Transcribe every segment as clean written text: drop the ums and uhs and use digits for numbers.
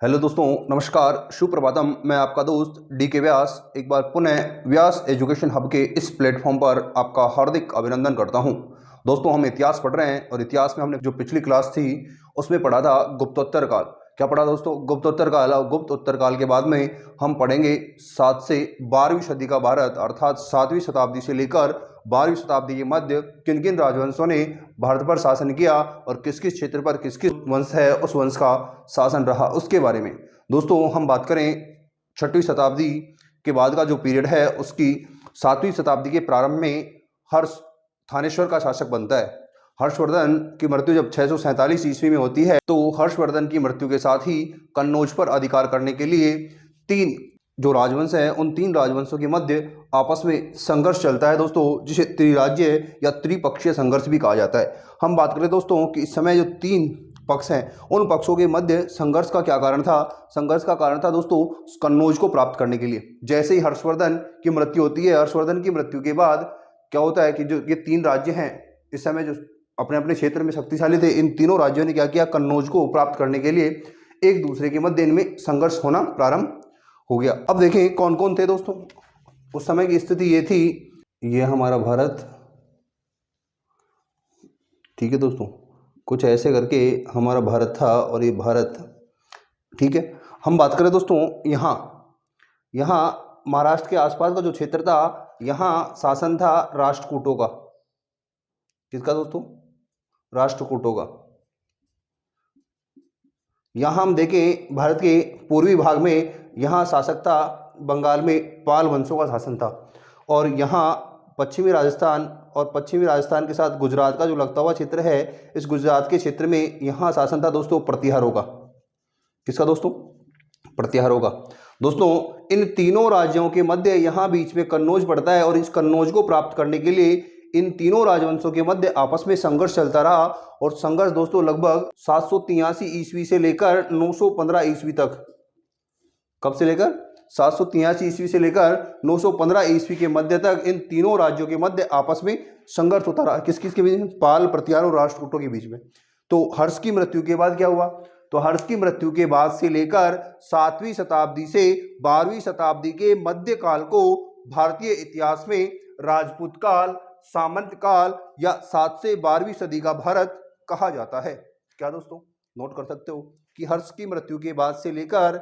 Hello दोस्तों, नमस्कार, सुप्रभातम। मैं आपका दोस्त डी के व्यास एक बार पुनः व्यास एजुकेशन हब के इस प्लेटफॉर्म पर आपका हार्दिक अभिनंदन करता हूं। दोस्तों, हम इतिहास पढ़ रहे हैं और इतिहास में हमने जो पिछली क्लास थी उसमें पढ़ा था गुप्तोत्तर काल। क्या पढ़ा दोस्तों? गुप्तोत्तर काल। और गुप्तोत्तर काल के बाद में हम पढ़ेंगे 7 से 12वीं सदी का भारत, अर्थात 7वीं शताब्दी से लेकर 12वीं शताब्दी के मध्य किन किन राजवंशों ने भारत पर शासन किया और किस किस क्षेत्र पर किस किस वंश है उस वंश का शासन रहा, उसके बारे में। दोस्तों, हम बात करें 6वीं शताब्दी के बाद का जो पीरियड है उसकी, 7वीं शताब्दी के प्रारंभ में हर्ष थानेश्वर का शासक बनता है। हर्षवर्धन की मृत्यु जब 647 ईस्वी में होती है तो हर्षवर्धन की मृत्यु के साथ ही कन्नौज पर अधिकार करने के लिए 3 जो राजवंश हैं उन 3 राजवंशों के मध्य आपस में संघर्ष चलता है दोस्तों, जिसे त्रिराज्य या त्रिपक्षीय संघर्ष भी कहा जाता है। हम बात करें दोस्तों कि इस समय जो 3 पक्ष हैं उन पक्षों के मध्य संघर्ष का क्या कारण था? संघर्ष का कारण था दोस्तों कन्नौज को प्राप्त करने के लिए। जैसे ही हर्षवर्धन की मृत्यु होती है, हर्षवर्धन की मृत्यु के बाद क्या होता है कि जो ये 3 राज्य हैं इस समय जो अपने अपने क्षेत्र में शक्तिशाली थे, इन तीनों राज्यों ने क्या किया? कन्नौज को प्राप्त करने के लिए एक दूसरे के मध्य इनमें संघर्ष होना प्रारंभ हो गया। अब देखें कौन कौन थे दोस्तों। उस समय की स्थिति ये थी, ये हमारा भारत, ठीक है दोस्तों, कुछ ऐसे करके हमारा भारत था और ये भारत, ठीक है। हम बात करें दोस्तों यहाँ महाराष्ट्र के आसपास का जो क्षेत्र था, यहाँ शासन था राष्ट्रकूटों का। किसका दोस्तों? राष्ट्रकूटों का। यहाँ हम देखें भारत के पूर्वी भाग में यहाँ शासक था, बंगाल में पाल वंशों का शासन था। और यहाँ पश्चिमी राजस्थान के साथ गुजरात का जो लगता हुआ क्षेत्र है, इस गुजरात के क्षेत्र में यहाँ शासन था दोस्तों प्रतिहारों का। किसका दोस्तों? प्रतिहारों का। दोस्तों, इन तीनों राज्यों के मध्य यहाँ बीच में कन्नौज पड़ता है और इस कन्नौज को प्राप्त करने के लिए इन तीनों राजवंशों के मध्य आपस में संघर्ष चलता रहा। और संघर्ष दोस्तों लगभग 783 ईस्वी से लेकर 915 ईस्वी तक। कब से लेकर? 783 ईस्वी से लेकर 915 ईस्वी के मध्य तक इन तीनों राज्यों के मध्य आपस में संघर्ष होता रहा। किस किस के बीच में? पाल, प्रतिहार और राष्ट्रकूटों के बीच में। तो हर्ष की मृत्यु के बाद क्या हुआ? तो हर्ष की मृत्यु के बाद से लेकर 7वीं शताब्दी से 12वीं शताब्दी के मध्य काल को भारतीय इतिहास में राजपूत काल, सामंत काल या 7 से 12वीं सदी का भारत कहा जाता है। क्या दोस्तों? नोट कर सकते हो कि हर्ष की मृत्यु के बाद से लेकर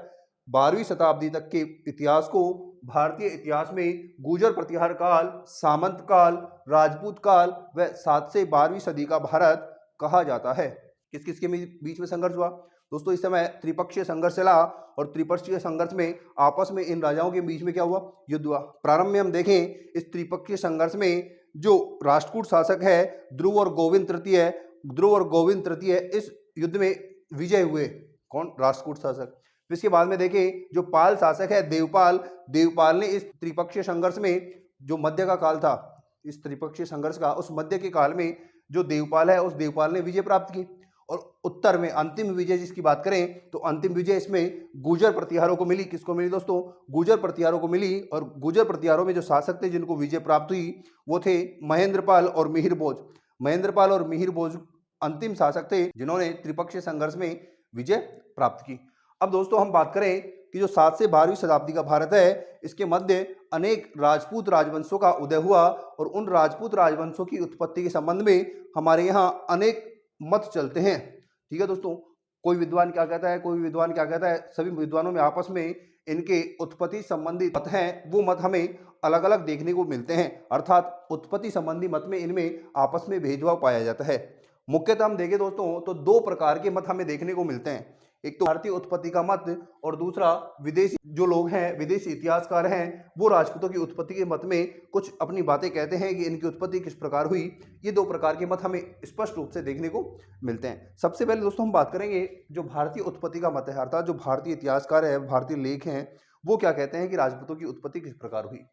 12वीं शताब्दी तक के इतिहास को भारतीय इतिहास में गुर्जर प्रतिहार काल, सामंत काल, राजपूत काल व 7 से 12वीं सदी का भारत कहा जाता है। किस किस के बीच में संघर्ष हुआ दोस्तों? इस समय त्रिपक्षीय संघर्ष चला और त्रिपक्षीय संघर्ष में आपस में इन राजाओं के बीच में क्या हुआ? युद्ध हुआ। प्रारंभ में हम देखें इस त्रिपक्षीय संघर्ष में जो राष्ट्रकूट शासक है ध्रुव और गोविंद तृतीय इस युद्ध में विजय हुए। कौन? राष्ट्रकूट शासक। इसके बाद में देखें जो पाल शासक है देवपाल ने इस त्रिपक्षीय संघर्ष में, जो मध्य का काल था इस त्रिपक्षीय संघर्ष का, उस मध्य के काल में जो देवपाल है उस देवपाल ने विजय प्राप्त की। और उत्तर में अंतिम विजय जिसकी बात करें तो अंतिम विजय इसमें गुर्जर प्रतिहारों को मिली। किसको मिली दोस्तों? गुर्जर प्रतिहारों को मिली। और गुर्जर प्रतिहारों में जो शासक थे जिनको विजय प्राप्त हुई वो थे महेंद्रपाल और मिहिर भोज अंतिम शासक थे जिन्होंने त्रिपक्षीय संघर्ष में विजय प्राप्त की। अब दोस्तों हम बात करें कि जो 7 से 12वीं शताब्दी का भारत है, इसके मध्य अनेक राजपूत राजवंशों का उदय हुआ और उन राजपूत राजवंशों की उत्पत्ति के संबंध में हमारे यहाँ अनेक मत चलते हैं। ठीक है दोस्तों, कोई विद्वान क्या कहता है, सभी विद्वानों में आपस में इनके उत्पत्ति संबंधी मत हैं, वो मत हमें अलग अलग देखने को मिलते हैं। अर्थात उत्पत्ति संबंधी मत में इनमें आपस में भेदभाव पाया जाता है। मुख्यतः हम देखें दोस्तों तो 2 प्रकार के मत हमें देखने को मिलते हैं। एक तो भारतीय उत्पत्ति का मत और दूसरा विदेशी जो लोग हैं, विदेशी इतिहासकार हैं, वो राजपूतों की उत्पत्ति के मत में कुछ अपनी बातें कहते हैं कि इनकी उत्पत्ति किस प्रकार हुई। ये 2 प्रकार के मत हमें स्पष्ट रूप से देखने को मिलते हैं। सबसे पहले दोस्तों हम बात करेंगे जो भारतीय उत्पत्ति का मत है, अर्थात जो भारतीय इतिहासकार है, भारतीय लेख हैं, वो क्या कहते हैं कि राजपूतों की उत्पत्ति किस प्रकार हुई।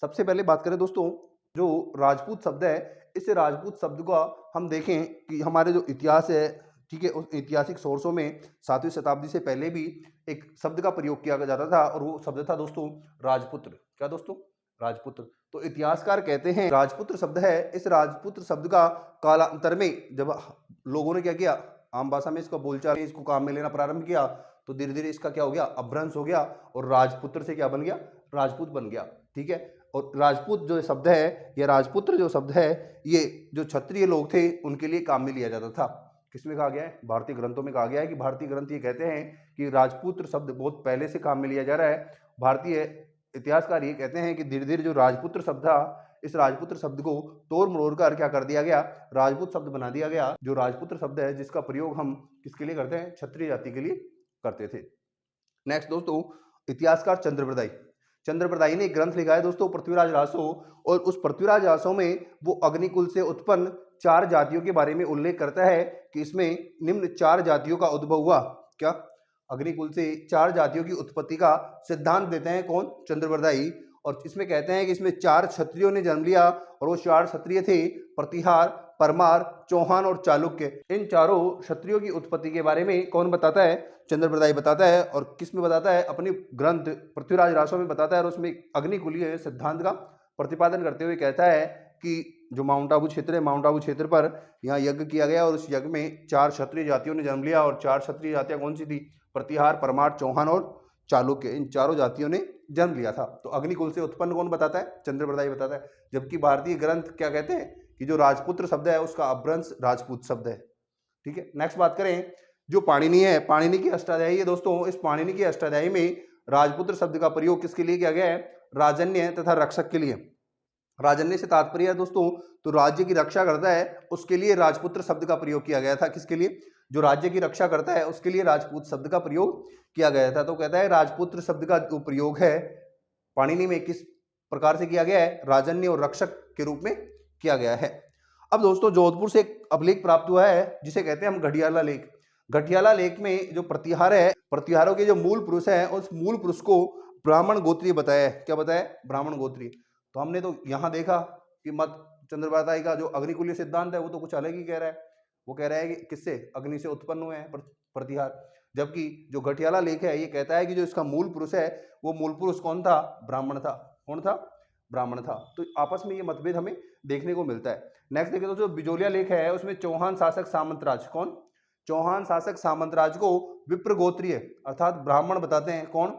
सबसे पहले बात करें दोस्तों, जो राजपूत शब्द है, इस राजपूत शब्द का हम देखें कि हमारे जो इतिहास है, ठीक है, उस ऐतिहासिक सोर्सों में 7वीं शताब्दी से पहले भी एक शब्द का प्रयोग किया जाता था और वो शब्द था दोस्तों राजपुत्र। क्या दोस्तों? राजपुत्र। तो इतिहासकार कहते हैं राजपुत्र शब्द है, इस राजपुत्र शब्द का कालांतर में जब लोगों ने क्या किया, आम भाषा में इसको बोलचाल, इसको काम में लेना प्रारंभ किया, तो धीरे धीरे इसका क्या हो गया, अपभ्रंश हो गया और राजपुत्र से क्या बन गया, राजपूत बन गया। ठीक है, और राजपूत जो शब्द है, या राजपुत्र जो शब्द है, ये जो क्षत्रिय लोग थे उनके लिए काम में लिया जाता था। किसमें कहा गया है, भारतीय ग्रंथों में कहा गया है कि भारतीय ग्रंथ ये कहते हैं कि राजपुत्र शब्द बहुत पहले से काम में लिया जा रहा है। भारतीय इतिहासकार ये कहते हैं कि धीरे धीरे जो राजपुत्र शब्द था, इस राजपुत्र शब्द को तोड़ मरोड़ कर क्या कर दिया गया, राजपूत शब्द बना दिया गया। जो राजपुत्र शब्द है जिसका प्रयोग हम किसके लिए करते हैं, क्षत्रिय जाति के लिए करते थे। नेक्स्ट दोस्तों, इतिहासकार चंद्रप्रदायी। चंद्रप्रदायी ने एक ग्रंथ लिखा है दोस्तों, पृथ्वीराज रासो, और उस पृथ्वीराज रासो में वो अग्निकुल से उत्पन्न 4 जातियों के बारे में उल्लेख करता है कि इसमें निम्न 4 जातियों का उद्भव हुआ। क्या, अग्निकुल से 4 जातियों की उत्पत्ति का सिद्धांत देते हैं कौन, चंद्रप्रदायी। और इसमें कहते हैं कि इसमें 4 क्षत्रियों ने जन्म लिया, और वो 4 क्षत्रिय थे प्रतिहार, परमार, चौहान और चालुक्य। इन चारों क्षत्रियों की उत्पत्ति के बारे में कौन बताता है, चंद्रप्रदायी बताता है। और किस में बताता है, अपनी ग्रंथ पृथ्वीराज रासो में बताता है, और उसमें अग्निकुलीय सिद्धांत का प्रतिपादन करते हुए कहता है कि जो माउंट आबू क्षेत्र है, माउंट आबू क्षेत्र पर यहाँ यज्ञ किया गया और उस यज्ञ में 4 क्षत्रिय जातियों ने जन्म लिया। और 4 क्षत्रिय जातियां कौन सी थी, प्रतिहार, परमार, चौहान और चालुक्य। इन चारों जातियों ने जन्म लिया था। तो अग्निकुल से उत्पन्न कौन बताता है, चंद्रप्रदायी बताता है। जबकि भारतीय ग्रंथ क्या कहते हैं कि जो राजपुत्र शब्द है उसका अपभ्रंश राजपूत शब्द है। ठीक है, नेक्स्ट बात करें, जो पाणिनि है, पाणिनि की अष्टाध्यायी है दोस्तों। इस पाणिनि की अष्टाध्यायी में राजपुत्र शब्द का प्रयोग किसके लिए किया गया है, राजन्य तथा रक्षक के लिए। राजन्य से तात्पर्य है दोस्तों, तो राज्य की रक्षा करता है उसके लिए राजपुत्र शब्द का प्रयोग किया गया था। किसके लिए, जो राज्य की रक्षा करता है उसके लिए राजपूत शब्द का प्रयोग किया गया था। तो कहता है राजपुत्र शब्द का जो प्रयोग है पाणिनि में किस प्रकार से किया गया है, राजन्य और रक्षक के रूप में किया गया है। अब दोस्तों जोधपुर से एक अभिलेख प्राप्त हुआ है जिसे कहते हैं हम घड़ियाला लेख। घड़ियाला लेख में जो प्रतिहार है, प्रतिहारों के जो मूल पुरुष है, उस मूल पुरुष को ब्राह्मण गोत्रीय बताया है। क्या बताया, ब्राह्मण गोत्रीय। तो हमने तो यहाँ देखा कि मत चंद्रप्रदायी का जो अग्निकुलीय सिद्धांत है वो तो कुछ अलग ही कह रहा है। वो कह रहा है कि किससे, अग्नि से उत्पन्न हुए हैं प्रतिहार। जबकि जो घड़ियाला लेख है ये कहता है कि जो इसका मूल पुरुष है वो मूल पुरुष कौन था, ब्राह्मण था। कौन था, ब्राह्मण था। तो आपस में ये मतभेद हमें देखने को मिलता है। नेक्स्ट देखें तो जो बिजोलिया लेख है उसमें चौहान शासक सामंतराज, कौन, चौहान शासक सामंतराज को विप्र गोत्रीय अर्थात ब्राह्मण बताते हैं। कौन,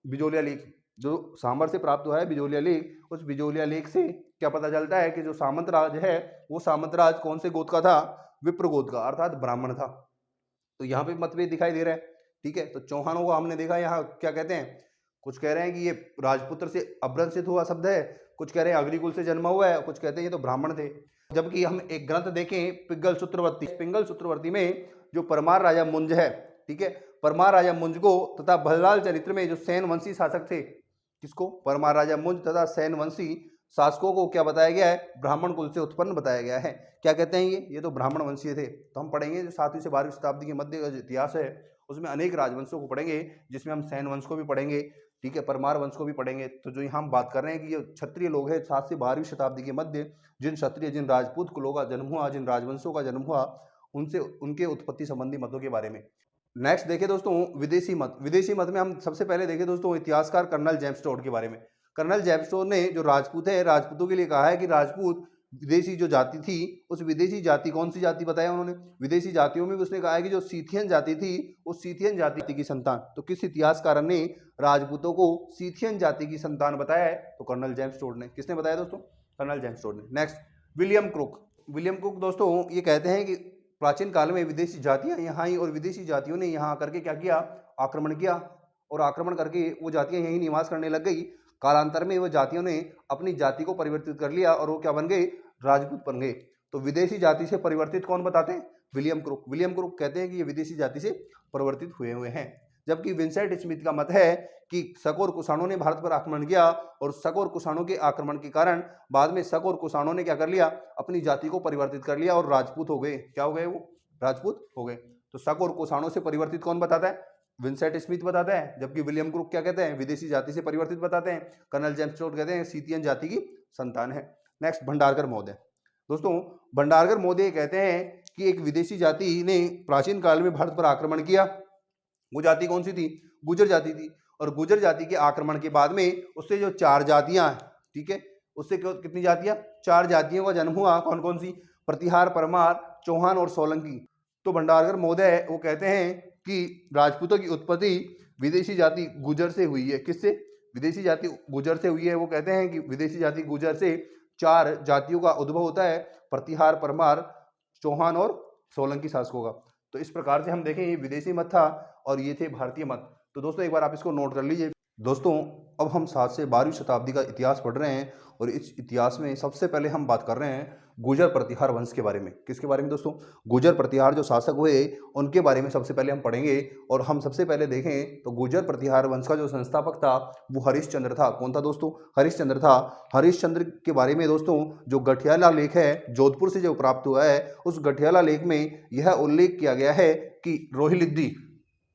बिजोलिया लेख। जो सांबर से प्राप्त हुआ है बिजोलिया लेख, उस बिजोलिया लेख से क्या पता चलता है कि जो सामंतराज है वो सामंतराज कौन से गोत्र का था, विप्र गोत्र का अर्थात ब्राह्मण था। तो यहाँ पे मतभेद दिखाई दे रहा है। ठीक है, तो चौहानों को हमने देखा यहाँ क्या कहते हैं, कुछ कह रहे हैं कि ये राजपुत्र से अपभ्रंशित हुआ शब्द है, कुछ कह रहे हैं अग्निकुल से जन्मा हुआ है, कुछ कहते हैं ये तो ब्राह्मण थे। जबकि हम एक ग्रंथ देखें पिंगल सूत्रवर्ती, पिंगल सूत्रवर्ती में जो परमार राजा मुंज है, ठीक है, परमार राजा मुंज को तथा भल्लाल चरित्र में जो सैन वंशी शासक थे, किसको, परमार राजा मुंज तथा सैन वंशी शासकों को क्या बताया गया है, ब्राह्मण कुल से उत्पन्न बताया गया है। क्या कहते हैं ये तो ब्राह्मण वंशीय थे। तो हम पढ़ेंगे जो 7वीं से 12वीं शताब्दी के मध्य का जो इतिहास है उसमें अनेक राजवंशों को पढ़ेंगे, जिसमें हम सैन वंश को भी पढ़ेंगे, ठीक है, परमार वंश को भी पढ़ेंगे। तो जो यहाँ हम बात कर रहे हैं कि ये क्षत्रिय लोग हैं 7 से 12वीं शताब्दी के मध्य जिन क्षत्रिय, जिन राजपूत कुलों का जन्म हुआ, जिन राजवंशों का जन्म हुआ, उनसे उनके उत्पत्ति संबंधी मतों के बारे में। नेक्स्ट देखें दोस्तों विदेशी मत। विदेशी मत में हम सबसे पहले देखें दोस्तों इतिहासकार कर्नल जेम्स टोड के बारे में। कर्नल जेम्स टोड ने जो राजपूत है, राजपूतों के लिए कहा है कि राजपूत विदेशी जो जाति थी, उस विदेशी जाति, कौन सी जाति बताया उन्होंने, विदेशी जातियों में भी उसने कहा है कि जो सीथियन जाति थी, उस सीथियन जाति की संतान। तो किस इतिहासकार ने राजपूतों को सीथियन जाति की संतान बताया है, तो कर्नल जेम्स टोड ने। किसने बताया दोस्तों, कर्नल जेम्स टोड ने। Next William Crooke. William Crooke दोस्तों ये कहते हैं कि प्राचीन काल में विदेशी जातियां यहाँ आई और विदेशी जातियों ने यहाँ आकर के क्या किया, आक्रमण किया, और आक्रमण करके वो जातियां यहीं निवास करने लग गई। कालांतर में वो जातियों ने अपनी जाति को परिवर्तित कर लिया और वो क्या बन गए, राजपूत बन गए। तो विदेशी जाति से परिवर्तित कौन बताते हैं, विलियम क्रुक। विलियम क्रुक कहते हैं कि ये विदेशी जाति से परिवर्तित हुए हैं। जबकि विंसेंट स्मिथ का मत है कि शक और कुषाणों ने भारत पर आक्रमण किया और शक और कुषाणों के आक्रमण के कारण बाद में शक और कुषाणों ने क्या कर लिया, अपनी जाति को परिवर्तित कर लिया और राजपूत हो गए। क्या हो गए, वो राजपूत हो गए। तो शक और कुषाणों से परिवर्तित कौन बताता है, विंसेंट स्मिथ बताता है। जबकि विलियम क्रुक क्या कहते हैं, विदेशी जाति से परिवर्तित बताते हैं। कर्नल जेम्स टोड कहते हैं सीथियन जाति की संतान है। नेक्स्ट भंडारकर महोदय। दोस्तों भंडारकर महोदय कहते हैं कि एक विदेशी जाति ने प्राचीन काल में भारत पर आक्रमण किया। वो जाति कौन सी थी, गुर्जर जाति थी। और गुर्जर जाति के आक्रमण के बाद में उससे जो 4 जातियां, ठीक है, उससे कितनी जातियां, 4 जातियों का जन्म हुआ। कौन कौन सी, प्रतिहार, परमार, चौहान और सोलंकी। तो भंडारकर महोदय वो कहते हैं कि राजपूतों की उत्पत्ति विदेशी जाति गुजर से हुई है। किससे? विदेशी जाति गुजर से हुई है। वो कहते हैं कि विदेशी जाति गुजर से 4 जातियों का उद्भव होता है, प्रतिहार, परमार, चौहान और सोलंकी शासकों का। तो इस प्रकार से हम देखें ये विदेशी मत था और ये थे भारतीय मत। तो दोस्तों एक बार आप इसको नोट कर लीजिए। दोस्तों अब हम 7 से 12वीं शताब्दी का इतिहास पढ़ रहे हैं और इस इतिहास में सबसे पहले हम बात कर रहे हैं गुर्जर प्रतिहार वंश के बारे में। किसके बारे में दोस्तों? गुर्जर प्रतिहार जो शासक हुए उनके बारे में सबसे पहले हम पढ़ेंगे। और हम सबसे पहले देखें तो गुर्जर प्रतिहार वंश का जो संस्थापक था वो हरिश्चंद्र था। कौन था दोस्तों? हरिश्चंद्र था। हरिश्चंद्र के बारे में दोस्तों जो गठियाला लेख है जोधपुर से जो प्राप्त हुआ है, उस गठियाला लेख में यह उल्लेख किया गया है कि रोहिलिद्दी,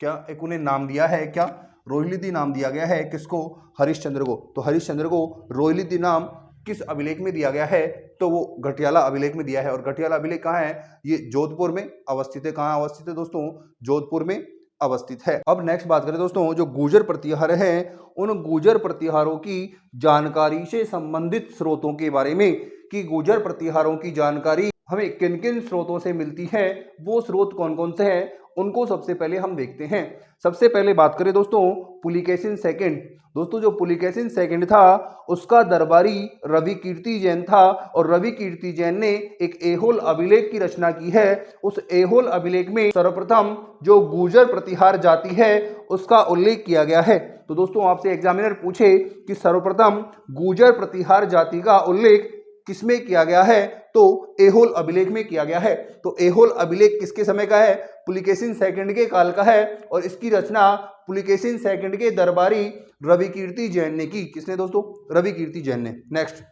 क्या एक उन्हें नाम दिया है, क्या रोहिलिद्दी नाम दिया गया है। किसको? हरिश्चंद्र को। तो हरिश्चंद्र को रोहिलिद्दी नाम किस अभिलेख में दिया गया है? तो वो गठियाला अभिलेख में दिया है। और गठियाला अभिलेख कहाँ है? ये जोधपुर में अवस्थित है। कहाँ अवस्थित है दोस्तों? जोधपुर में अवस्थित है। अब नेक्स्ट बात करें दोस्तों जो गुर्जर प्रतिहार है उन गुर्जर प्रतिहारों की जानकारी से संबंधित स्रोतों के बारे में, कि गुर्जर प्रतिहारों की जानकारी हमें किन किन स्रोतों से मिलती है, वो स्रोत कौन कौन से हैं, उनको सबसे पहले हम देखते हैं। सबसे पहले बात करें दोस्तों पुलिकेशिन सेकंड। दोस्तों जो पुलिकेशिन सेकंड था उसका दरबारी रवि कीर्ति जैन था और रवि कीर्ति जैन ने एक एहोल अभिलेख की रचना की है। उस एहोल अभिलेख में सर्वप्रथम जो गुर्जर प्रतिहार जाति है उसका उल्लेख किया गया है। तो दोस्तों आपसे एग्जामिनर पूछे कि सर्वप्रथम गुर्जर प्रतिहार जाति का उल्लेख किसमें किया गया है, तो एहोल अभिलेख में किया गया है। तो एहोल अभिलेख किसके समय का है? पुलिकेशिन सेकंड के काल का है और इसकी रचना पुलिकेशिन सेकंड के दरबारी रवि कीर्ति जैन ने की। किसने दोस्तों? रवि कीर्ति जैन ने। नेक्स्ट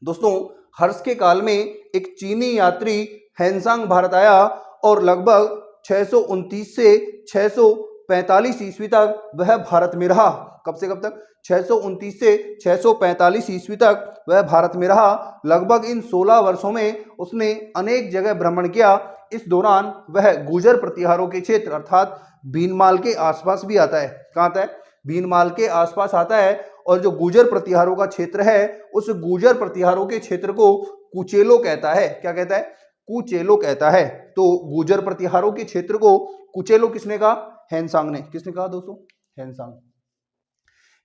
दोस्तों हर्ष के काल में एक चीनी यात्री हैंसांग भारत आया और लगभग 629 से 645 ईस्वी तक वह भारत में रहा। कब से कब तक? 629 से 645 ईस्वी तक वह भारत में रहा। लगभग इन 16 वर्षों में उसने अनेक जगह भ्रमण किया। इस दौरान वह गुर्जर प्रतिहारों के क्षेत्र अर्थात भीनमाल के आसपास भी आता है। कहाँ आता है? भीनमाल के आसपास आता है। और जो गुर्जर प्रतिहारों का क्षेत्र है उस गुर्जर प्रतिहारों के क्षेत्र को कुचेलो कहता है। क्या कहता है? कुचेलो कहता है। तो गुर्जर प्रतिहारों के क्षेत्र को कुचेलो किसने कहा? हैंसांग ने। किसने कहा दोस्तों? हैंसांग।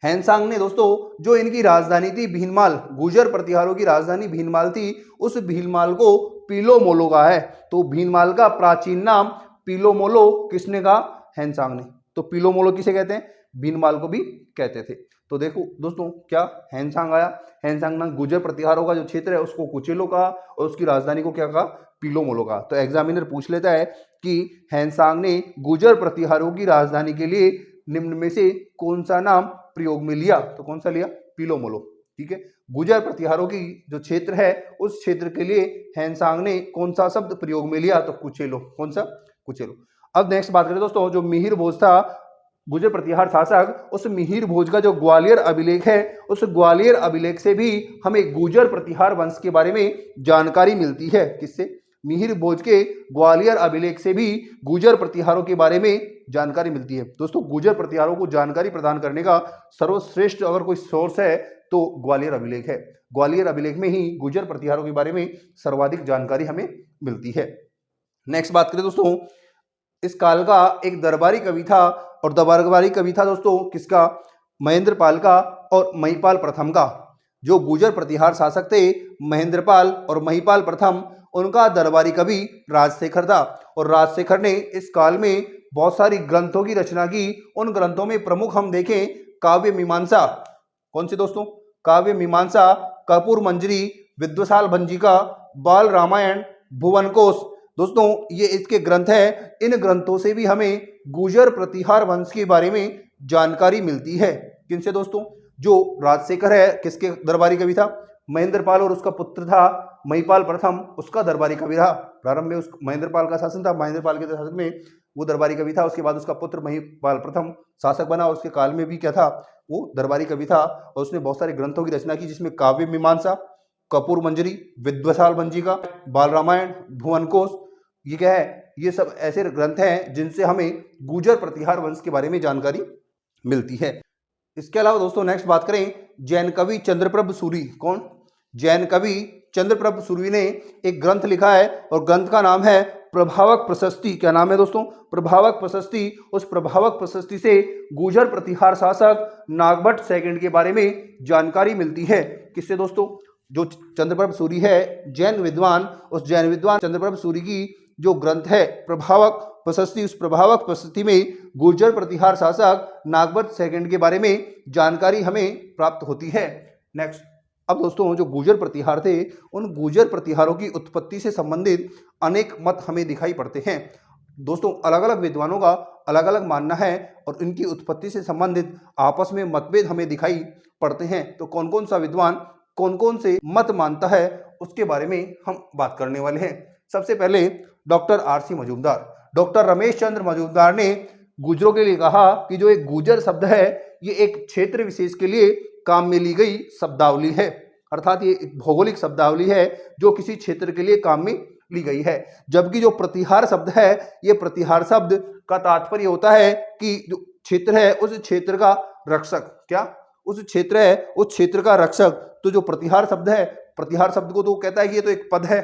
हैंसांग ने दोस्तों जो इनकी राजधानी थी भीनमाल, गुर्जर प्रतिहारों की राजधानी भीनमाल थी, उस भीनमाल को पीलोमोलो कहा है। तो भीनमाल का प्राचीन नाम पीलोमोलो किसने कहा? हैंसांग ने। तो पीलोमोलो किसे कहते हैं? भीनमाल को भी कहते थे। तो देखो दोस्तों क्या हैंसांग आया, हैंसांग ने गुर्जर प्रतिहारों का जो क्षेत्र है उसको कुचेलो कहा और उसकी राजधानी को क्या कहा? पीलोमोलो कहा। तो एग्जामिनर पूछ लेता है कि हैंसांग ने गुर्जर प्रतिहारों की राजधानी के लिए निम्न में से कौन सा नाम प्रयोग में लिया? तो कौन सा लिया? पीलोमोलो। ठीक है। गुर्जर प्रतिहारों की जो क्षेत्र है उस क्षेत्र के लिए हैंसांग ने कौन सा शब्द प्रयोग में लिया? तो कुचेलो। कौन सा? कुचेलो। अब नेक्स्ट बात करें दोस्तों जो मिहिर भोज था गुर्जर प्रतिहार शासक, उस मिहिर भोज का जो ग्वालियर अभिलेख है उस ग्वालियर अभिलेख से भी हमें गुर्जर प्रतिहार वंश के बारे में जानकारी मिलती है। किससे? मिहिर भोज के ग्वालियर अभिलेख से भी गुर्जर प्रतिहारों के बारे में जानकारी मिलती है। दोस्तों गुर्जर प्रतिहारों को जानकारी प्रदान करने का सर्वश्रेष्ठ अगर कोई सोर्स है तो ग्वालियर अभिलेख है। ग्वालियर अभिलेख में ही गुर्जर प्रतिहारों के बारे में सर्वाधिक जानकारी हमें मिलती है। नेक्स्ट बात करें दोस्तों इस काल का एक दरबारी कवि था और दरबारी कवि था दोस्तों किसका? महेंद्रपाल का और महिपाल प्रथम का। जो गुर्जर प्रतिहार शासक थे महेंद्रपाल और महिपाल प्रथम, उनका दरबारी कवि राजशेखर था और राजशेखर ने इस काल में बहुत सारी ग्रंथों की रचना की। उन ग्रंथों में प्रमुख हम देखें काव्य मीमांसा। कौन सी दोस्तों? काव्य मीमांसा, कर्पूर मंजरी, विद्वशाल भंजिका, बाल रामायण, भुवन कोश। दोस्तों ये इसके ग्रंथ हैं। इन ग्रंथों से भी हमें गुर्जर प्रतिहार वंश के बारे में जानकारी मिलती है। किनसे दोस्तों? जो राजशेखर है किसके दरबारी कवि था? महेंद्रपाल और उसका पुत्र था महिपाल प्रथम, उसका दरबारी कवि था। प्रारंभ में उस महेंद्रपाल का शासन था, महेंद्रपाल के शासन में वो दरबारी कवि था। उसके बाद उसका पुत्र महिपाल प्रथम शासक बना और उसके काल में भी क्या था? वो दरबारी कवि था और उसने बहुत सारे ग्रंथों की रचना की जिसमें काव्य मीमांसा, कर्पूर मंजरी, विद्वशाल भंजिका, बाल रामायण, भुवन कोश, ये क्या है? ये सब ऐसे ग्रंथ हैं जिनसे हमें गुर्जर प्रतिहार वंश के बारे में जानकारी मिलती है। इसके अलावा दोस्तों नेक्स्ट बात करें जैन कवि चंद्रप्रभ सूरी। कौन? जैन कवि चंद्रप्रभ सूरी ने एक ग्रंथ लिखा है और ग्रंथ का नाम है प्रभावक प्रशस्ति। क्या नाम है दोस्तों? प्रभावक प्रशस्ति। उस प्रभावक प्रशस्ति से गुर्जर प्रतिहार शासक नागभट्ट सेकंड के बारे में जानकारी मिलती है। किससे दोस्तों? जो चंद्रप्रभ सूरि है जैन विद्वान, उस जैन विद्वान चंद्रप्रभ सूरि की जो ग्रंथ है प्रभावक प्रशस्ति, उस प्रभावक प्रशस्ति में गुर्जर प्रतिहार शासक नागभट्ट सेकंड के बारे में जानकारी हमें प्राप्त होती है। नेक्स्ट, अब दोस्तों जो गुर्जर प्रतिहार थे उन गुर्जर प्रतिहारों की उत्पत्ति से संबंधित अनेक मत हमें दिखाई पड़ते हैं। दोस्तों अलग अलग विद्वानों का अलग अलग मानना है और इनकी उत्पत्ति से संबंधित आपस में मतभेद हमें दिखाई पड़ते हैं। तो कौन कौन सा विद्वान कौन कौन से मत मानता है उसके बारे में हम बात करने वाले हैं। सबसे पहले doctor R C. Majumdar, doctor Ramesh Chandra Majumdar ने गुर्जरों के लिए कहा कि जो एक गुर्जर शब्द है ये एक क्षेत्र विशेष के लिए काम में ली गई शब्दावली है, अर्थात ये एक भौगोलिक शब्दावली है जो किसी क्षेत्र के लिए काम में ली गई है। जबकि जो प्रतिहार शब्द है ये प्रतिहार शब्द का तात्पर्य होता है कि जो क्षेत्र है उस क्षेत्र का रक्षक, क्या उस क्षेत्र है उस क्षेत्र का रक्षक। तो जो प्रतिहार शब्द है, प्रतिहार शब्द को तो कहता है कि ये तो एक पद है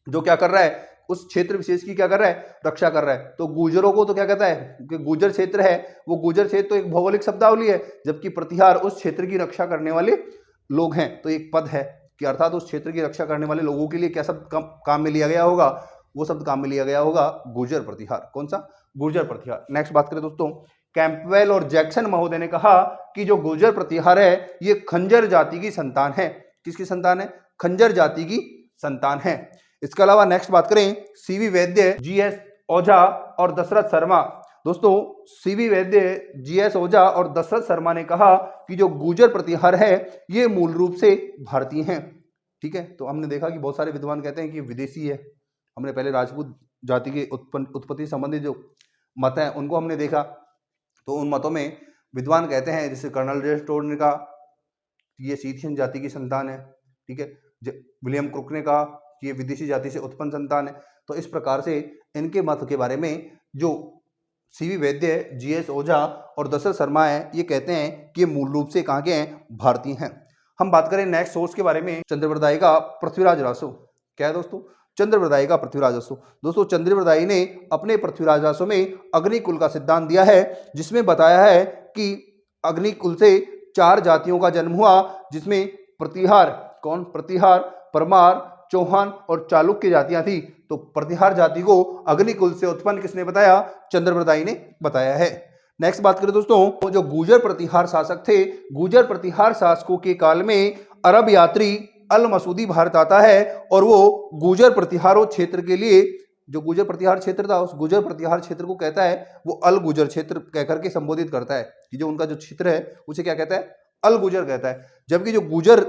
जो क्या कर रहा है, उस क्षेत्र विशेष की क्या कर रहा है, रक्षा कर रहा है। तो गुर्जरों को तो क्या कहता है कि गुर्जर क्षेत्र है, वो गुर्जर क्षेत्र तो एक भौगोलिक शब्दावली है, जबकि प्रतिहार उस क्षेत्र की रक्षा करने वाले लोग हैं, तो एक पद है कि अर्थात उस क्षेत्र की रक्षा करने वाले लोगों के लिए क्या शब्द काम में लिया गया होगा, वो शब्द काम में लिया गया होगा गुर्जर प्रतिहार। कौन सा? गुर्जर प्रतिहार। नेक्स्ट बात करें दोस्तों, कैंपवेल और जैक्सन महोदय ने कहा कि जो गुर्जर प्रतिहार है ये खंजर जाति की संतान है। किसकी संतान है? खंजर जाति की संतान है। इसके अलावा नेक्स्ट बात करें सीवी वैद्य, जीएस ओझा और दशरथ शर्मा। दोस्तों सीवी वैद्य, जीएस ओझा और दशरथ शर्मा ने कहा कि जो गुर्जर प्रतिहार है ये मूल रूप से भारतीय हैं। ठीक है, तो हमने देखा कि बहुत सारे विद्वान कहते हैं कि विदेशी है। हमने पहले राजपूत जाति के उत्पत्ति संबंधी जो मत हैं उनको हमने देखा, तो उन मतों में विद्वान कहते हैं, जैसे कर्नल रेस्टोर ने कहा कि ये सीथियन जाति की संतान है। ठीक है, विलियम क्रुक ने कहा कि ये विदेशी जाति से उत्पन्न संतान है। तो इस प्रकार से इनके मत के बारे में जो सीवी वैद्य, जीएस ओझा और दशरथ शर्मा है ये कहते हैं कि ये मूल रूप से कहाँ के हैं? भारतीय हैं। हम बात करें नेक्स्ट सोर्स के बारे में, चंद्रवरदायी का पृथ्वीराज रासो। क्या है दोस्तों? चंद्रवरदायी का पृथ्वीराज रासो। दोस्तों चंद्रवरदायी ने अपने पृथ्वीराज रासो में अग्निकुल का सिद्धांत दिया है, जिसमें बताया है कि अग्निकुल से 4 जातियों का जन्म हुआ, जिसमें प्रतिहार, कौन? प्रतिहार, परमार, चौहान और चालुक्य जातियां थी। तो प्रतिहार जाति को अग्निकुल से उत्पन्न किसने बताया? चंद्रवरदायी ने बताया है। नेक्स्ट बात करें दोस्तों, जो गुर्जर प्रतिहार शासक थे, गुर्जर प्रतिहार शासकों के काल में अरब यात्री अल मसूदी भारत आता है और वो गुर्जर प्रतिहारों क्षेत्र के लिए, जो गुर्जर प्रतिहार क्षेत्र था उस गुर्जर प्रतिहार क्षेत्र को कहता है वो अल गुर्जर क्षेत्र कहकर के संबोधित करता है कि जो उनका जो क्षेत्र है उसे क्या कहता है? अल गुर्जर कहता है। जबकि जो गुर्जर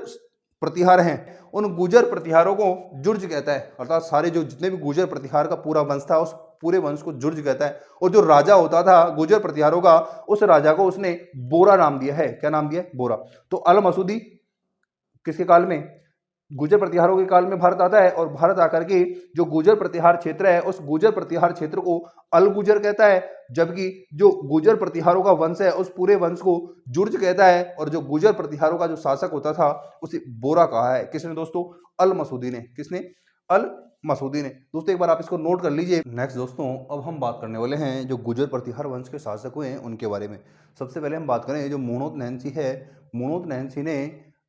प्रतिहार हैं उन गुर्जर प्रतिहारों को जुर्ज कहता है, अर्थात सारे जो जितने भी गुर्जर प्रतिहार का पूरा वंश था उस पूरे वंश को जुर्ज कहता है। और जो राजा होता था गुर्जर प्रतिहारों का, उस राजा को उसने बोरा नाम दिया है। क्या नाम दिया है? बोरा। तो अल मसूदी किसके काल में? गुर्जर प्रतिहारों के काल में भारत आता है और भारत आकर के जो गुर्जर प्रतिहार क्षेत्र है उस गुर्जर प्रतिहार क्षेत्र को अल गुर्जर कहता है, जबकि जो गुर्जर प्रतिहारों का वंश है उस पूरे वंश को जुर्ज कहता है। और जो गुर्जर प्रतिहारों का जो शासक होता था उसे बोरा कहा है। किसने दोस्तों? अल मसूदी ने। किसने? अल मसूदी ने। दोस्तों एक बार आप इसको नोट कर लीजिए। नेक्स्ट दोस्तों अब हम बात करने वाले हैं जो गुर्जर प्रतिहार वंश के शासक हुए हैं उनके बारे में। सबसे पहले हम बात करें जो मूणोत नैन्सी है। मूणोत नैन्सी ने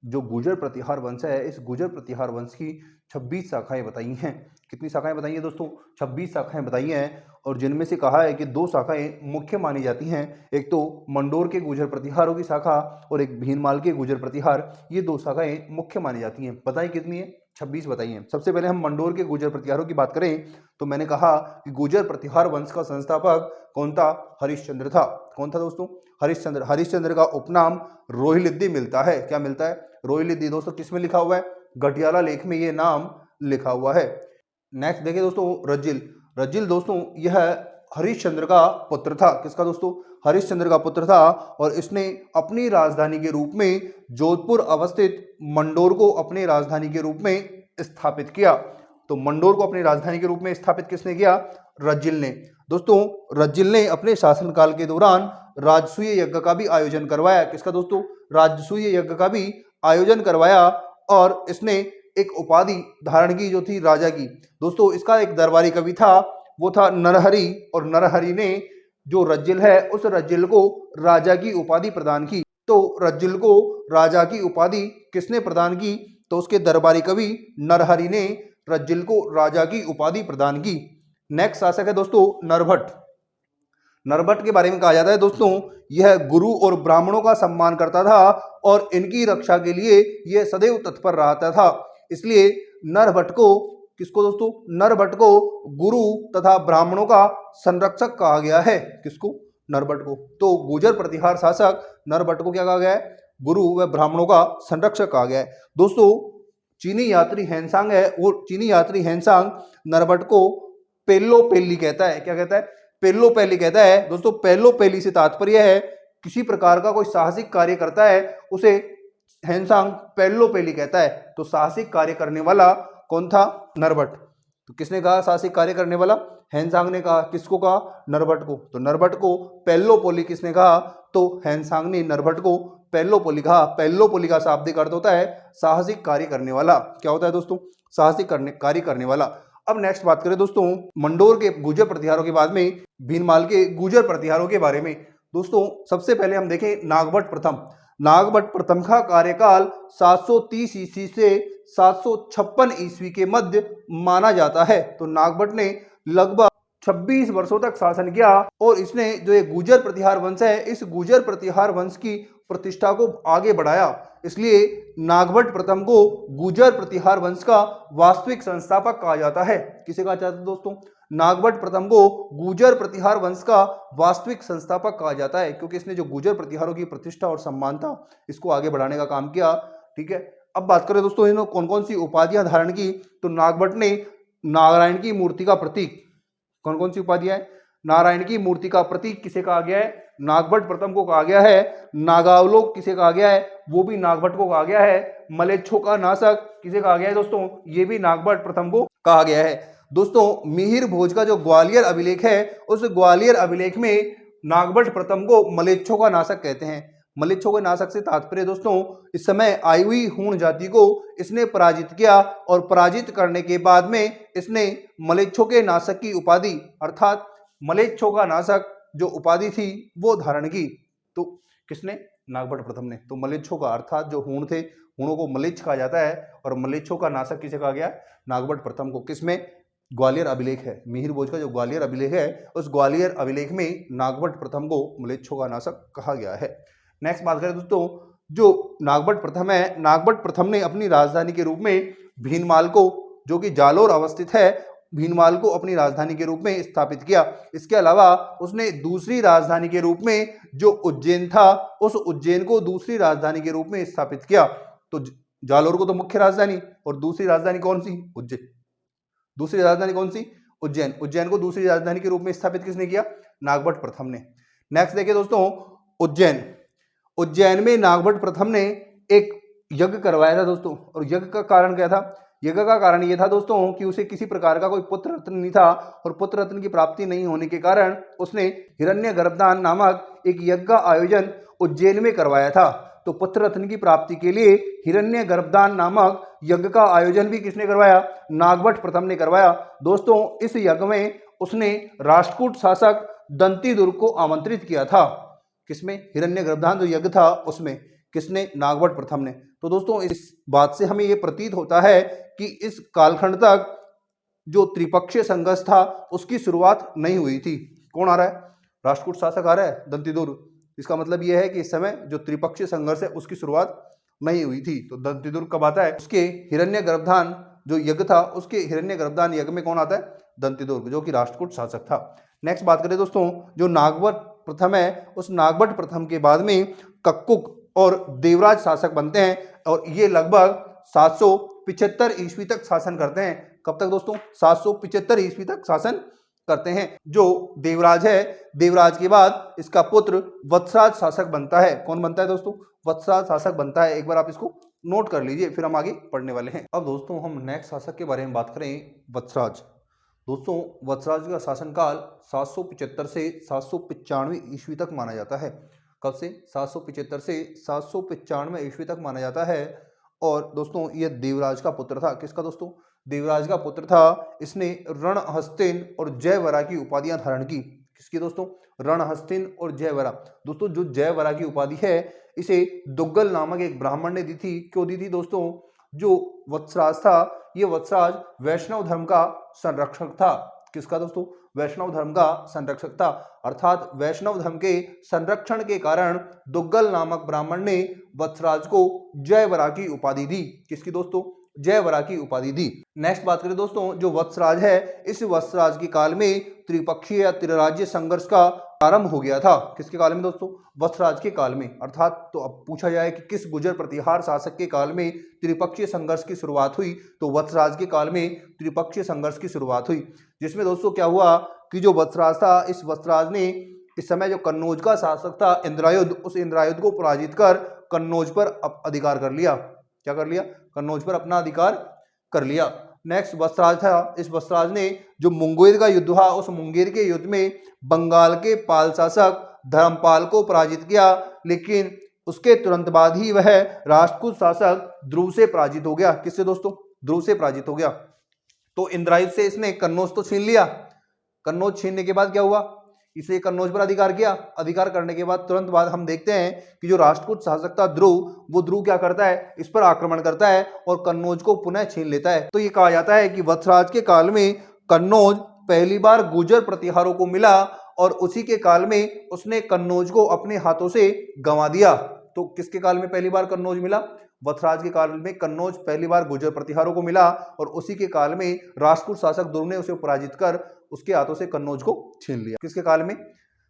जो गुर्जर प्रतिहार वंश है इस गुर्जर प्रतिहार वंश की 26 शाखाएं बताई हैं। कितनी शाखाएं बताई हैं दोस्तों? 26 शाखाएं बताई हैं, और जिनमें से कहा है कि 2 शाखाएं मुख्य मानी जाती हैं। एक तो मंडोर के गुर्जर प्रतिहारों की शाखा और एक भीनमाल के गुर्जर प्रतिहार, ये 2 शाखाएं मुख्य मानी जाती हैं। बताइए कितनी है? 26 बताई हैं। सबसे पहले हम मंडोर के गुर्जर प्रतिहारों की बात करें तो मैंने कहा कि गुर्जर प्रतिहार वंश का संस्थापक कौन था? हरिश्चंद्र था। कौन था दोस्तों? हरिश्चंद्र। हरिश्चंद्र का उपनाम रोहिलिद्दी मिलता है। क्या मिलता है? रोहिलिद्दी। दोस्तों किस में लिखा हुआ है? गटियाला लेख में ये नाम लिखा हुआ है। नेक्स्ट देखिए दोस्तों रज्जिल। रज्जिल दोस्तों यह हरिश्चंद्र का पुत्र था। किसका दोस्तों? हरिश्चंद्र का पुत्र था, और इसने अपनी राजधानी के रूप में जोधपुर अवस्थित मंडोर को अपनी राजधानी के रूप में स्थापित किया। तो मंडोर को अपनी राजधानी के रूप में स्थापित किसने किया? रज्जिल ने। दोस्तों रज्जिल ने अपने शासनकाल के दौरान राजसूय यज्ञ का भी आयोजन करवाया। किसका दोस्तों? राजसूय यज्ञ का भी आयोजन करवाया, और इसने एक उपाधि धारण की जो थी राजा की। दोस्तों इसका एक दरबारी कवि था, वो था नरहरि, और नरहरि ने जो रज्जिल है उस रज्जिल को राजा की उपाधि प्रदान की। तो रज्जिल को राजा की उपाधि किसने प्रदान की? तो उसके दरबारी कवि नरहरि ने रज्जिल को राजा की उपाधि प्रदान की। नेक्स्ट शासक है दोस्तों नरभट्ट। नरभट्ट के बारे में कहा जाता है दोस्तों, यह गुरु और ब्राह्मणों का सम्मान करता था और इनकी रक्षा के लिए यह सदैव तत्पर रहता था। इसलिए नरभट्ट को, किसको दोस्तों? नरभट्ट को गुरु तथा ब्राह्मणों का संरक्षक कहा गया है। किसको? नरभट्ट को। तो गुर्जर प्रतिहार शासक नरभट्ट को क्या कहा गया है? गुरु व ब्राह्मणों का संरक्षक कहा गया है। दोस्तों चीनी यात्री हैंसांग है, वो चीनी यात्री हैंसांग नरभट्ट को पेल्लो पेल्ली कहता है। क्या कहता है? पेल्लो पेल्ली कहता है। दोस्तों पेल्लो पेल्ली से तात्पर्य है किसी प्रकार का कोई साहसिक कार्य करता है उसे हैंसांग पेल्लो पेल्ली कहता है। तो साहसिक कार्य करने वाला कौन था? नरभट्ट। तो किसने कहा साहसिक कार्य करने वाला? हैंसांग ने कहा। किसको कहा? नरभट्ट को। तो नरभट्ट को पेल्लो पोली किसने कहा? तो हैंसांग ने नरभट्ट को पेल्लो पोली कहा। पेल्लो पोली का शाब्दिक अर्थ होता है साहसिक कार्य करने वाला। क्या होता है दोस्तों? साहसिक कार्य करने वाला। अब नेक्स्ट बात करें दोस्तों मंडोर के गुर्जर प्रतिहारों के बाद में भीनमाल के गुर्जर प्रतिहारों के बारे में। दोस्तों सबसे पहले हम देखें नागभट्ट प्रथम। नागभट्ट प्रथम का कार्यकाल 730 ईस्वी से 756 ईस्वी के मध्य माना जाता है। तो नागभट्ट ने लगभग 26 वर्षों तक शासन किया और इसने जो ये गुर्जर प्रतिहार वंश है, इस गुर्जर प्रतिहार वंश की प्रतिष्ठा को आगे बढ़ाया। इसलिए नागभट्ट प्रथम को गुर्जर प्रतिहार वंश का वास्तविक संस्थापक कहा जाता है। किसे कहा जाता है दोस्तों? नागभट्ट प्रथम को गुर्जर प्रतिहार वंश का वास्तविक संस्थापक कहा जाता है, क्योंकि इसने जो गुर्जर प्रतिहारों की प्रतिष्ठा और सम्मान था इसको आगे बढ़ाने का काम किया। ठीक है, अब बात करें दोस्तों इन्होंने कौन कौन सी उपाधियां धारण की। तो नागभट्ट ने नारायण की मूर्ति का प्रतीक, कौन कौन सी उपाधियां है? नारायण की मूर्ति का प्रतीक किसे कहा गया है? नागभट्ट प्रथम को कहा गया है। नागावलोक किसे कहा गया है? वो भी नागभट्ट को कहा गया है। मलेच्छों का नाशक किसे कहा गया है दोस्तों? ये भी नागभट्ट प्रथम को कहा गया है। दोस्तों मिहिर भोज का जो ग्वालियर अभिलेख है, उस ग्वालियर अभिलेख में नागभट्ट प्रथम को मलेच्छों का नाशक कहते हैं। मलेच्छों के नाशक से तात्पर्य दोस्तों इस समय आई हुई हूण जाति को इसने पराजित किया और पराजित करने के बाद में इसने मलेच्छों के नाशक की उपाधि अर्थात मलेच्छों का नाशक जो उपाधि थी वो धारण की। तो किसने? नागभट्ट प्रथम ने। तो मलेच्छों का अर्थात जो हूण थे, हूणों को मलेच्छ कहा जाता है और मलेच्छों का नाशक किसे कहा गया? नागभट्ट प्रथम को। किसमें? ग्वालियर अभिलेख है, मिहिर भोज का जो ग्वालियर अभिलेख है उस ग्वालियर अभिलेख में नागभट्ट प्रथम को मलेच्छों का नाशक कहा गया है। नेक्स्ट बात करें दोस्तों जो नागभट्ट प्रथम है, नागभट्ट प्रथम ने अपनी राजधानी के रूप में भीनमाल को, जो कि जालोर अवस्थित है, भीनमाल को अपनी राजधानी के रूप में स्थापित किया। इसके अलावा उसने दूसरी राजधानी के रूप में जो उज्जैन था उस उज्जैन को दूसरी राजधानी के रूप में स्थापित किया। तो जालोर को तो मुख्य राजधानी और दूसरी राजधानी कौन सी? उज्जैन। दूसरी राजधानी कौन सी? उज्जैन। उज्जैन को दूसरी राजधानी के रूप में स्थापित किसने किया? नागभट्ट प्रथम ने। नेक्स्ट देखिए दोस्तों उज्जैन। उज्जैन में नागभट्ट प्रथम ने एक यज्ञ करवाया था दोस्तों, और यज्ञ का कारण क्या था? यज्ञ का कारण यह था दोस्तों कि उसे किसी प्रकार का कोई पुत्र रत्न नहीं था और पुत्र रत्न की प्राप्ति नहीं होने के कारण उसने हिरण्य गर्भदान नामक एक यज्ञ का आयोजन उज्जैन में करवाया था। तो पुत्र रत्न की प्राप्ति के लिए हिरण्य गर्भदान नामक यज्ञ का आयोजन भी किसने करवाया? नागभट्ट प्रथम ने करवाया। दोस्तों इस यज्ञ में उसने राष्ट्रकूट शासक दंतीदुर्ग को आमंत्रित किया था। किसमें? हिरण्य गर्भदान जो यज्ञ था उसमें। किसने? नागभट्ट प्रथम ने। तो दोस्तों इस बात से हमें यह प्रतीत होता है कि इस कालखंड तक जो त्रिपक्षीय संघर्ष था उसकी शुरुआत नहीं हुई थी। कौन आ रहा है? राष्ट्रकूट शासक आ रहा है, दंतीदुर्ग। इसका मतलब यह है कि इस समय जो त्रिपक्षीय संघर्ष है उसकी शुरुआत नहीं हुई थी। तो दंतीदुर्ग कब आता है? उसके हिरण्य गर्भदान जो यज्ञ था उसके हिरण्य गर्भदान यज्ञ में कौन आता है? दंतीदुर्ग, जो कि राष्ट्रकूट शासक था। नेक्स्ट बात करें दोस्तों जो नागभट्ट प्रथम है, उस नागभट्ट प्रथम के बाद में कक्कुक और देवराज शासक बनते हैं और ये लगभग 775 ईस्वी तक शासन करते हैं। कब तक दोस्तों? 775 ईस्वी तक शासन करते हैं। जो देवराज है, देवराज के बाद इसका पुत्र वत्सराज शासक बनता है। कौन बनता है दोस्तों? वत्सराज शासक बनता है। एक बार आप इसको नोट कर लीजिए, फिर हम आगे पढ़ने वाले हैं। अब दोस्तों हम नेक्स्ट शासक के बारे में बात करें, वत्सराज। दोस्तों वत्सराज का शासनकाल 775 से 795 ईस्वी तक माना जाता है। कब से? 775 से 795 ईस्वी तक माना जाता है। और दोस्तों ये देवराज का पुत्र था। किसका दोस्तों? देवराज का पुत्र था। इसने रणहस्तिन और जयवरा की उपाधियां धारण की। किसकी दोस्तों? रणहस्तिन और जयवरा। दोस्तों जो जयवरा की उपाधि है इसे दुग्गल नामक एक ब्राह्मण ने दी थी। क्यों दी थी दोस्तों? जो वत्सराज था, ये वत्सराज वैष्णव धर्म का संरक्षक था। किसका दोस्तों? वैष्णव धर्म का संरक्षक था। अर्थात वैष्णव धर्म के संरक्षण के कारण दुग्गल नामक ब्राह्मण ने वत्सराज को जयवरा की उपाधि दी। किसकी दोस्तों? जयवरा की उपाधि दी। नेक्स्ट बात करें दोस्तों, जो वत्सराज है, इस वत्सराज के काल में त्रिपक्षीय या त्रिराज्य संघर्ष का आरंभ हो गया था। किसके काल में दोस्तों? वत्सराज के काल में। अर्थात तो अब पूछा जाए कि किस गुर्जर प्रतिहार शासक के काल में त्रिपक्षीय संघर्ष की शुरुआत हुई, तो वत्सराज के काल में त्रिपक्षीय संघर्ष की शुरुआत हुई। जिसमें दोस्तों क्या हुआ कि जो वत्सराज था, इस वत्सराज ने इस समय जो कन्नौज का शासक था इंद्रायुध, उस इंद्रायुध को पराजित कर कन्नौज पर अधिकार कर लिया। क्या कर लिया? कन्नौज पर अपना अधिकार कर लिया। नेक्स्ट वत्सराज था, इस वत्सराज ने जो मुंगेर का युद्ध हुआ, उस मुंगेर के युद्ध में बंगाल के पाल शासक धर्मपाल को पराजित किया, लेकिन उसके तुरंत बाद ही वह राष्ट्रकूट शासक ध्रुव से पराजित हो गया। किससे दोस्तों? ध्रुव से पराजित हो गया। तो इंद्रायुध से इसने कन्नौज तो छीन लिया। कन्नौज छीनने के बाद क्या हुआ? इसे कन्नौज पर अधिकार किया। अधिकार करने के बाद तुरंत बाद हम देखते हैं कि जो राष्ट्रकूट शासक था ध्रुव, वो ध्रुव क्या करता है? इस पर आक्रमण करता है और कन्नौज को पुनः छीन लेता है। तो ये कहा जाता है कि वत्सराज के काल में कन्नौज पहली बार गुर्जर प्रतिहारों को मिला और उसी के काल में उसने कन्नौज को अपने हाथों से गंवा दिया। तो किसके काल में पहली बार कन्नौज मिला? वत्सराज के काल में कन्नौज पहली बार गुर्जर प्रतिहारों को मिला और उसी के काल में राष्ट्रकूट शासक ध्रुव ने उसे पराजित कर उसके हाथों से कन्नौज को छीन लिया। किसके काल में?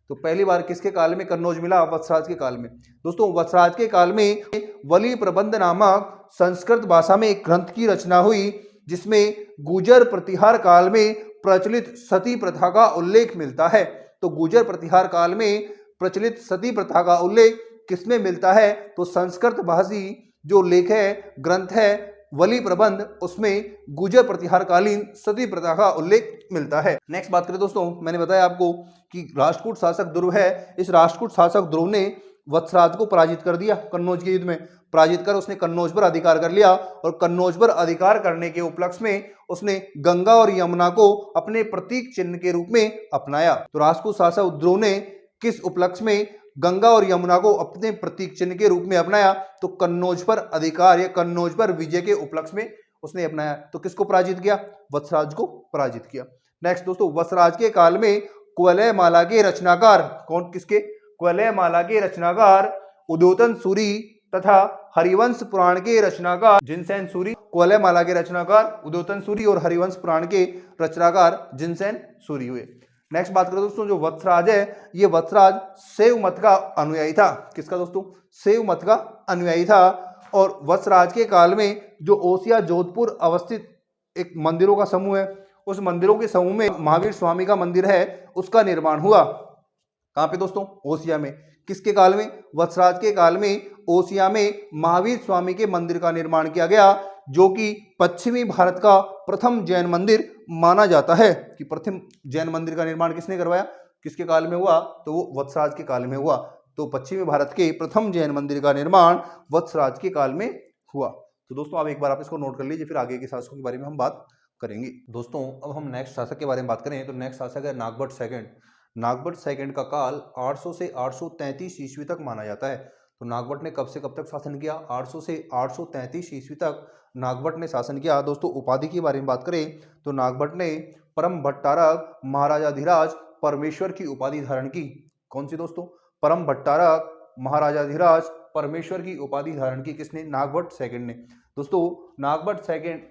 तो पहली बार किसके काल में कन्नौज मिला? वत्सराज के काल में। दोस्तों वत्सराज के काल में वली प्रबंध नामक संस्कृत भाषा में एक ग्रंथ की रचना हुई, जिसमें गुर्जर प्रतिहार काल में प्रचलित सती प्रथा का उल्लेख मिलता है। तो गुर्जर प्रतिहार काल में प्रचलित सती प्रथा का उल्लेख किसमें मिलता है? तो संस्कृत भाषी जो लेख है, ग्रंथ है वली प्रबंध, उसमें गुर्जर प्रतिहार कालीन सती प्रथा का उल्लेख मिलता है। नेक्स्ट बात करें दोस्तों, मैंने बताया आपको कि राष्ट्रकूट शासक ध्रुव है, इस राष्ट्रकूट शासक ध्रुव ने वत्सराज को पराजित कर दिया। कन्नौज के युद्ध में पराजित कर उसने कन्नौज पर अधिकार कर लिया और कन्नौज पर अधिकार करने के उपलक्ष्य में उसने गंगा और यमुना को अपने प्रतीक चिन्ह के रूप में अपनाया। तो राष्ट्रकूट शासक ध्रुव ने किस उपलक्ष्य में गंगा और यमुना को अपने प्रतीक चिन्ह के रूप में अपनाया? तो कन्नौज पर अधिकार या कन्नौज पर विजय के उपलक्ष्य में उसने अपनाया। तो किसको पराजित किया? वत्सराज को पराजित किया। नेक्स्ट दोस्तों, वत्सराज के काल में कुवलयमाला के रचनाकार कौन? किसके? कुवलयमाला के रचनाकार उद्योतन सूरी तथा हरिवंश पुराण के रचनाकार जिनसेन सूरी। कुवलयमाला के रचनाकार उद्योतन सूरी और हरिवंश पुराण के रचनाकार जिनसेन सूरी हुए। नेक्स्ट बात करें दोस्तों, जो वत्सराज है, ये वत्सराज शैव मत का अनुयायी था। किसका दोस्तों? शैव मत का अनुयायी था। और वत्सराज के काल में जो ओसिया जोधपुर अवस्थित एक मंदिरों का समूह है, उस मंदिरों के समूह में महावीर स्वामी का मंदिर है, उसका निर्माण हुआ। कहाँ पे दोस्तों? ओसिया में। किसके काल में? वत्सराज के काल में ओसिया में महावीर स्वामी के मंदिर का निर्माण किया गया, जो कि पश्चिमी भारत का प्रथम जैन मंदिर माना जाता है। कि प्रथम जैन मंदिर का निर्माण किसने करवाया? किसके काल में हुआ? तो वो वत्सराज के काल में हुआ। तो पश्चिमी भारत के प्रथम जैन मंदिर का निर्माण वत्सराज के काल में हुआ। तो दोस्तों अब एक बार आप इसको नोट कर लीजिए, फिर आगे के शासकों के बारे में हम बात करेंगे। दोस्तों अब हम नेक्स्ट शासक के बारे में बात करें तो नेक्स्ट शासक है नागभट्ट सेकंड। नागभट्ट सेकंड का काल 800 से 833 ईस्वी तक माना जाता है। तो नागभट्ट ने कब से कब तक शासन किया? 800 से 833 ईस्वी तक नागभट्ट ने शासन किया। दोस्तों उपाधि के बारे में बात करें तो नागभट्ट ने परम भट्टारक महाराजाधिराज परमेश्वर की उपाधि धारण की। कौन सी दोस्तों? परम भट्टारक महाराजाधिराज परमेश्वर की उपाधि धारण की। किसने? नागभट्ट सेकंड ने। दोस्तों नागभट्ट सेकंड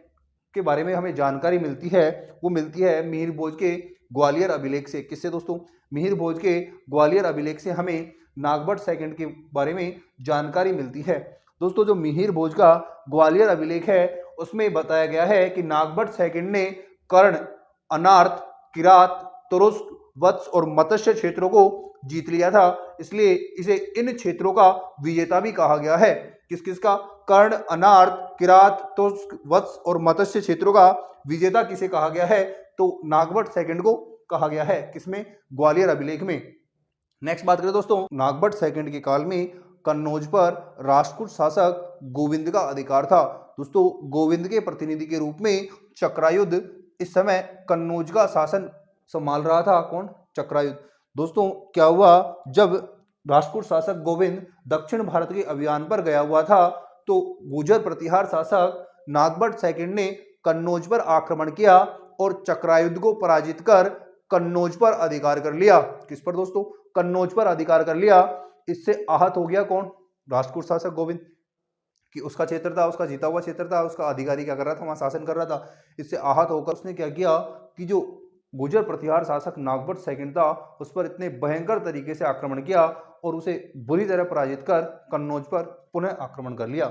के बारे में हमें जानकारी मिलती है, वो मिलती है मिहिर भोज के ग्वालियर अभिलेख से। किससे दोस्तों? मिहिर भोज के ग्वालियर अभिलेख से हमें नागभट्ट सेकंड के बारे में जानकारी मिलती है। दोस्तों जो मिहिर भोज का ग्वालियर अभिलेख है, उसमें बताया गया है कि नागभट्ट सेकंड ने कर्ण, अनार्त, किरात, तुरुस्क, वत्स और मत्स्य क्षेत्रों को जीत लिया था, इसलिए इसे इन क्षेत्रों का विजेता भी कहा गया है। किस किस का? कर्ण, अनार्त, किरात, तुरुस्क, वत्स और मत्स्य क्षेत्रों का विजेता किसे कहा गया है? तो नागभट्ट सेकंड को कहा गया है। किसमें? ग्वालियर अभिलेख में। नेक्स्ट बात करें दोस्तों, नागभट्ट सेकंड के काल में कन्नौज पर राष्ट्रकूट शासक गोविंद का अधिकार था। दोस्तों गोविंद के प्रतिनिधि के रूप में चक्रायुध इस समय कन्नौज का शासन संभाल रहा था। कौन? चक्रायुध। दोस्तों क्या हुआ, जब राष्ट्रकूट शासक गोविंद दक्षिण भारत के अभियान पर गया हुआ था तो गुर्जर प्रतिहार शासक नागभट्ट सेकंड ने कन्नौज पर आक्रमण किया और चक्रायुध को पराजित कर कन्नौज पर अधिकार कर लिया। किस पर दोस्तों? कन्नौज पर अधिकार कर लिया। इससे आहत हो गया कौन? राष्ट्रकूट शासक गोविंद, कि उसका क्षेत्र था, उसका जीता हुआ क्षेत्र था, उसका अधिकारी क्या कर रहा था? वहां शासन कर रहा था। इससे आहत होकर उसने क्या किया कि जो गुर्जर प्रतिहार शासक नागभट्ट सेकंड था उस पर इतने भयंकर तरीके से आक्रमण किया और उसे बुरी तरह पराजित कर कन्नौज पर पुनः आक्रमण कर लिया।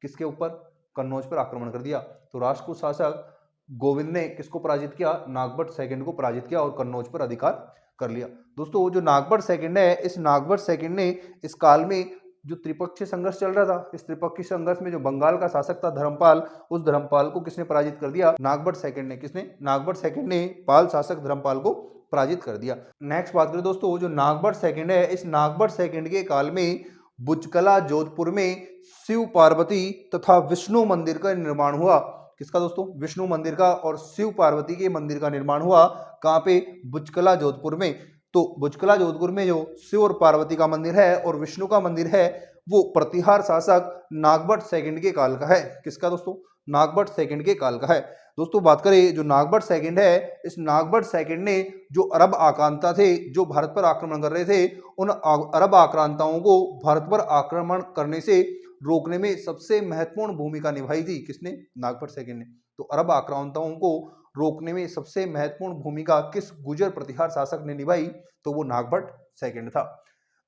किसके ऊपर? कन्नौज पर आक्रमण कर दिया। तो राष्ट्रकूट शासक गोविंद ने किसको पराजित किया? नागभट्ट सेकंड को पराजित किया और कन्नौज पर अधिकार कर लिया। दोस्तों जो नागभट्ट सेकंड है, इस नागभट्ट सेकंड ने इस काल में जो त्रिपक्षीय संघर्ष चल रहा था, इस त्रिपक्षीय संघर्ष में जो बंगाल का शासक था धर्मपाल, उस धर्मपाल को किसने पराजित कर दिया? नागभट्ट सेकंड ने। किसने? नागभट्ट सेकंड ने पाल शासक धर्मपाल को पराजित कर दिया। नेक्स्ट बात करें दोस्तों, जो नागभट्ट सेकंड है, इस नागभट्ट सेकंड के काल में बुचकला जोधपुर में शिव पार्वती तथा विष्णु मंदिर का निर्माण हुआ। किसका दोस्तों? विष्णु मंदिर का और शिव पार्वती के मंदिर का निर्माण हुआ। कहां पे? बुचकला जोधपुर में। तो बुचकला जोधपुर में जो शिव और पार्वती का मंदिर है और विष्णु का मंदिर है वो प्रतिहार शासक नागभट्ट सेकंड के काल का है। किसका दोस्तों? नागभट्ट सेकंड के काल का है। दोस्तों बात करें जो नागभट्ट सेकंड है, इस नागभट्ट सेकंड ने जो अरब आक्रांता थे जो भारत पर आक्रमण कर रहे थे, उन अरब आक्रांताओं को भारत पर आक्रमण करने से रोकने में सबसे महत्वपूर्ण भूमिका निभाई थी। किसने? नागभट्ट सेकंड ने। तो अरब आक्रांताओं को रोकने में सबसे महत्वपूर्ण भूमिका किस गुर्जर प्रतिहार शासक ने निभाई? तो वो नागभट्ट सेकंड था।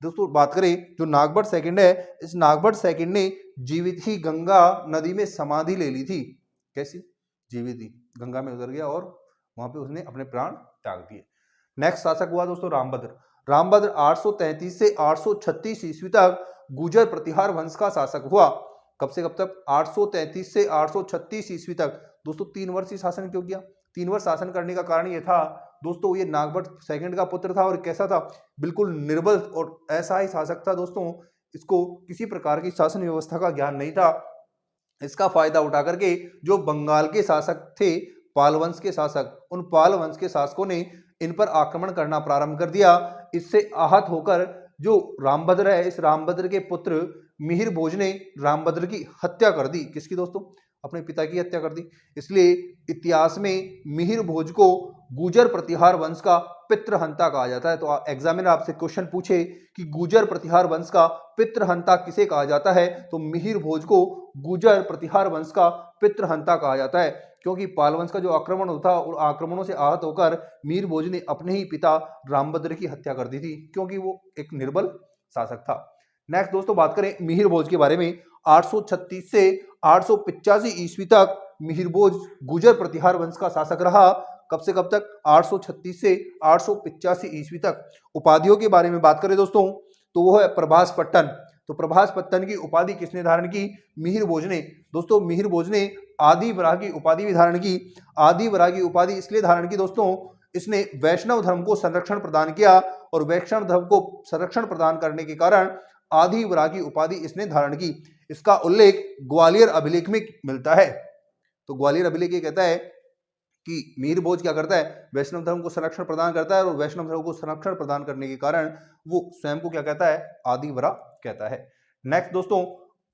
दोस्तों बात करें जो नागभट्ट सेकंड है, इस नागभट्ट सेकंड ने जीवित ही गंगा नदी में समाधि ले ली थी। कैसी? जीवित ही गंगा में उतर गया और वहां पे उसने अपने प्राण त्याग दिए। नेक्स्ट शासक हुआ दोस्तों रामभद्र। रामभद्र 833 से 836 ईस्वी तक गुर्जर प्रतिहार वंश का शासक हुआ। कब से कब तक? 833 से 836 ईस्वी तक। दोस्तों 3 वर्ष ही शासन क्यों किया? 3 वर्ष शासन करने का कारण ये था दोस्तों, ये नागभट्ट सेकंड का पुत्र था और कैसा था? बिल्कुल निर्बल और ऐसा ही शासक था दोस्तों, इसको किसी प्रकार की शासन व्यवस्था का ज्ञान नहीं था। इसका फायदा उठा करके जो बंगाल के शासक थे, पाल वंश के शासक, उन पाल वंश के शासकों ने इन पर आक्रमण करना प्रारंभ कर दिया। इससे आहत होकर जो रामभद्र है, इस रामभद्र के पुत्र मिहिर भोज ने रामभद्र की हत्या कर दी। किसकी दोस्तों? अपने पिता की हत्या कर दी। इसलिए इतिहास में मिहिर भोज को गुर्जर प्रतिहार वंश का पितृहंता कहा जाता है। तो एग्जामिनर आपसे क्वेश्चन पूछे कि गुर्जर प्रतिहार वंश का पितृहंता किसे कहा जाता है, तो मिहिर भोज को गुर्जर प्रतिहार वंश का पितृहंता कहा जाता है, क्योंकि पाल वंश का जो आक्रमण होता है उन आक्रमणों से आहत होकर मिहिर भोज ने अपने ही पिता रामभद्र की हत्या कर दी थी, क्योंकि वो एक निर्बल शासक था। नेक्स्ट दोस्तों बात करें मिहिर भोज के बारे में। 836 से 885 ईस्वी तक मिहिर भोज गुर्जर प्रतिहार वंश का शासक रहा। कब से कब तक? 836 से 885 ईस्वी तक। उपाधियों के बारे में बात करें दोस्तों तो वो है प्रभास पट्टन। तो प्रभास पट्टन की उपाधि किसने धारण की? मिहिर भोज ने। दोस्तों मिहिर भोज ने आदि वराह की उपाधि भी धारण की। आदि वराह की उपाधि इसलिए धारण की दोस्तों, इसने वैष्णव धर्म को संरक्षण प्रदान किया और वैष्णव धर्म को संरक्षण प्रदान करने के कारण आदि वराह की उपाधि इसने धारण की। इसका उल्लेख ग्वालियर अभिलेख में मिलता है। तो ग्वालियर अभिलेख ये कहता है कि मिहिर भोज क्या करता है? वैष्णव धर्म को संरक्षण प्रदान करता है और वैष्णव धर्म को संरक्षण प्रदान करने के कारण वो स्वयं को क्या कहता है? आदि वराह कहता है। नेक्स्ट दोस्तों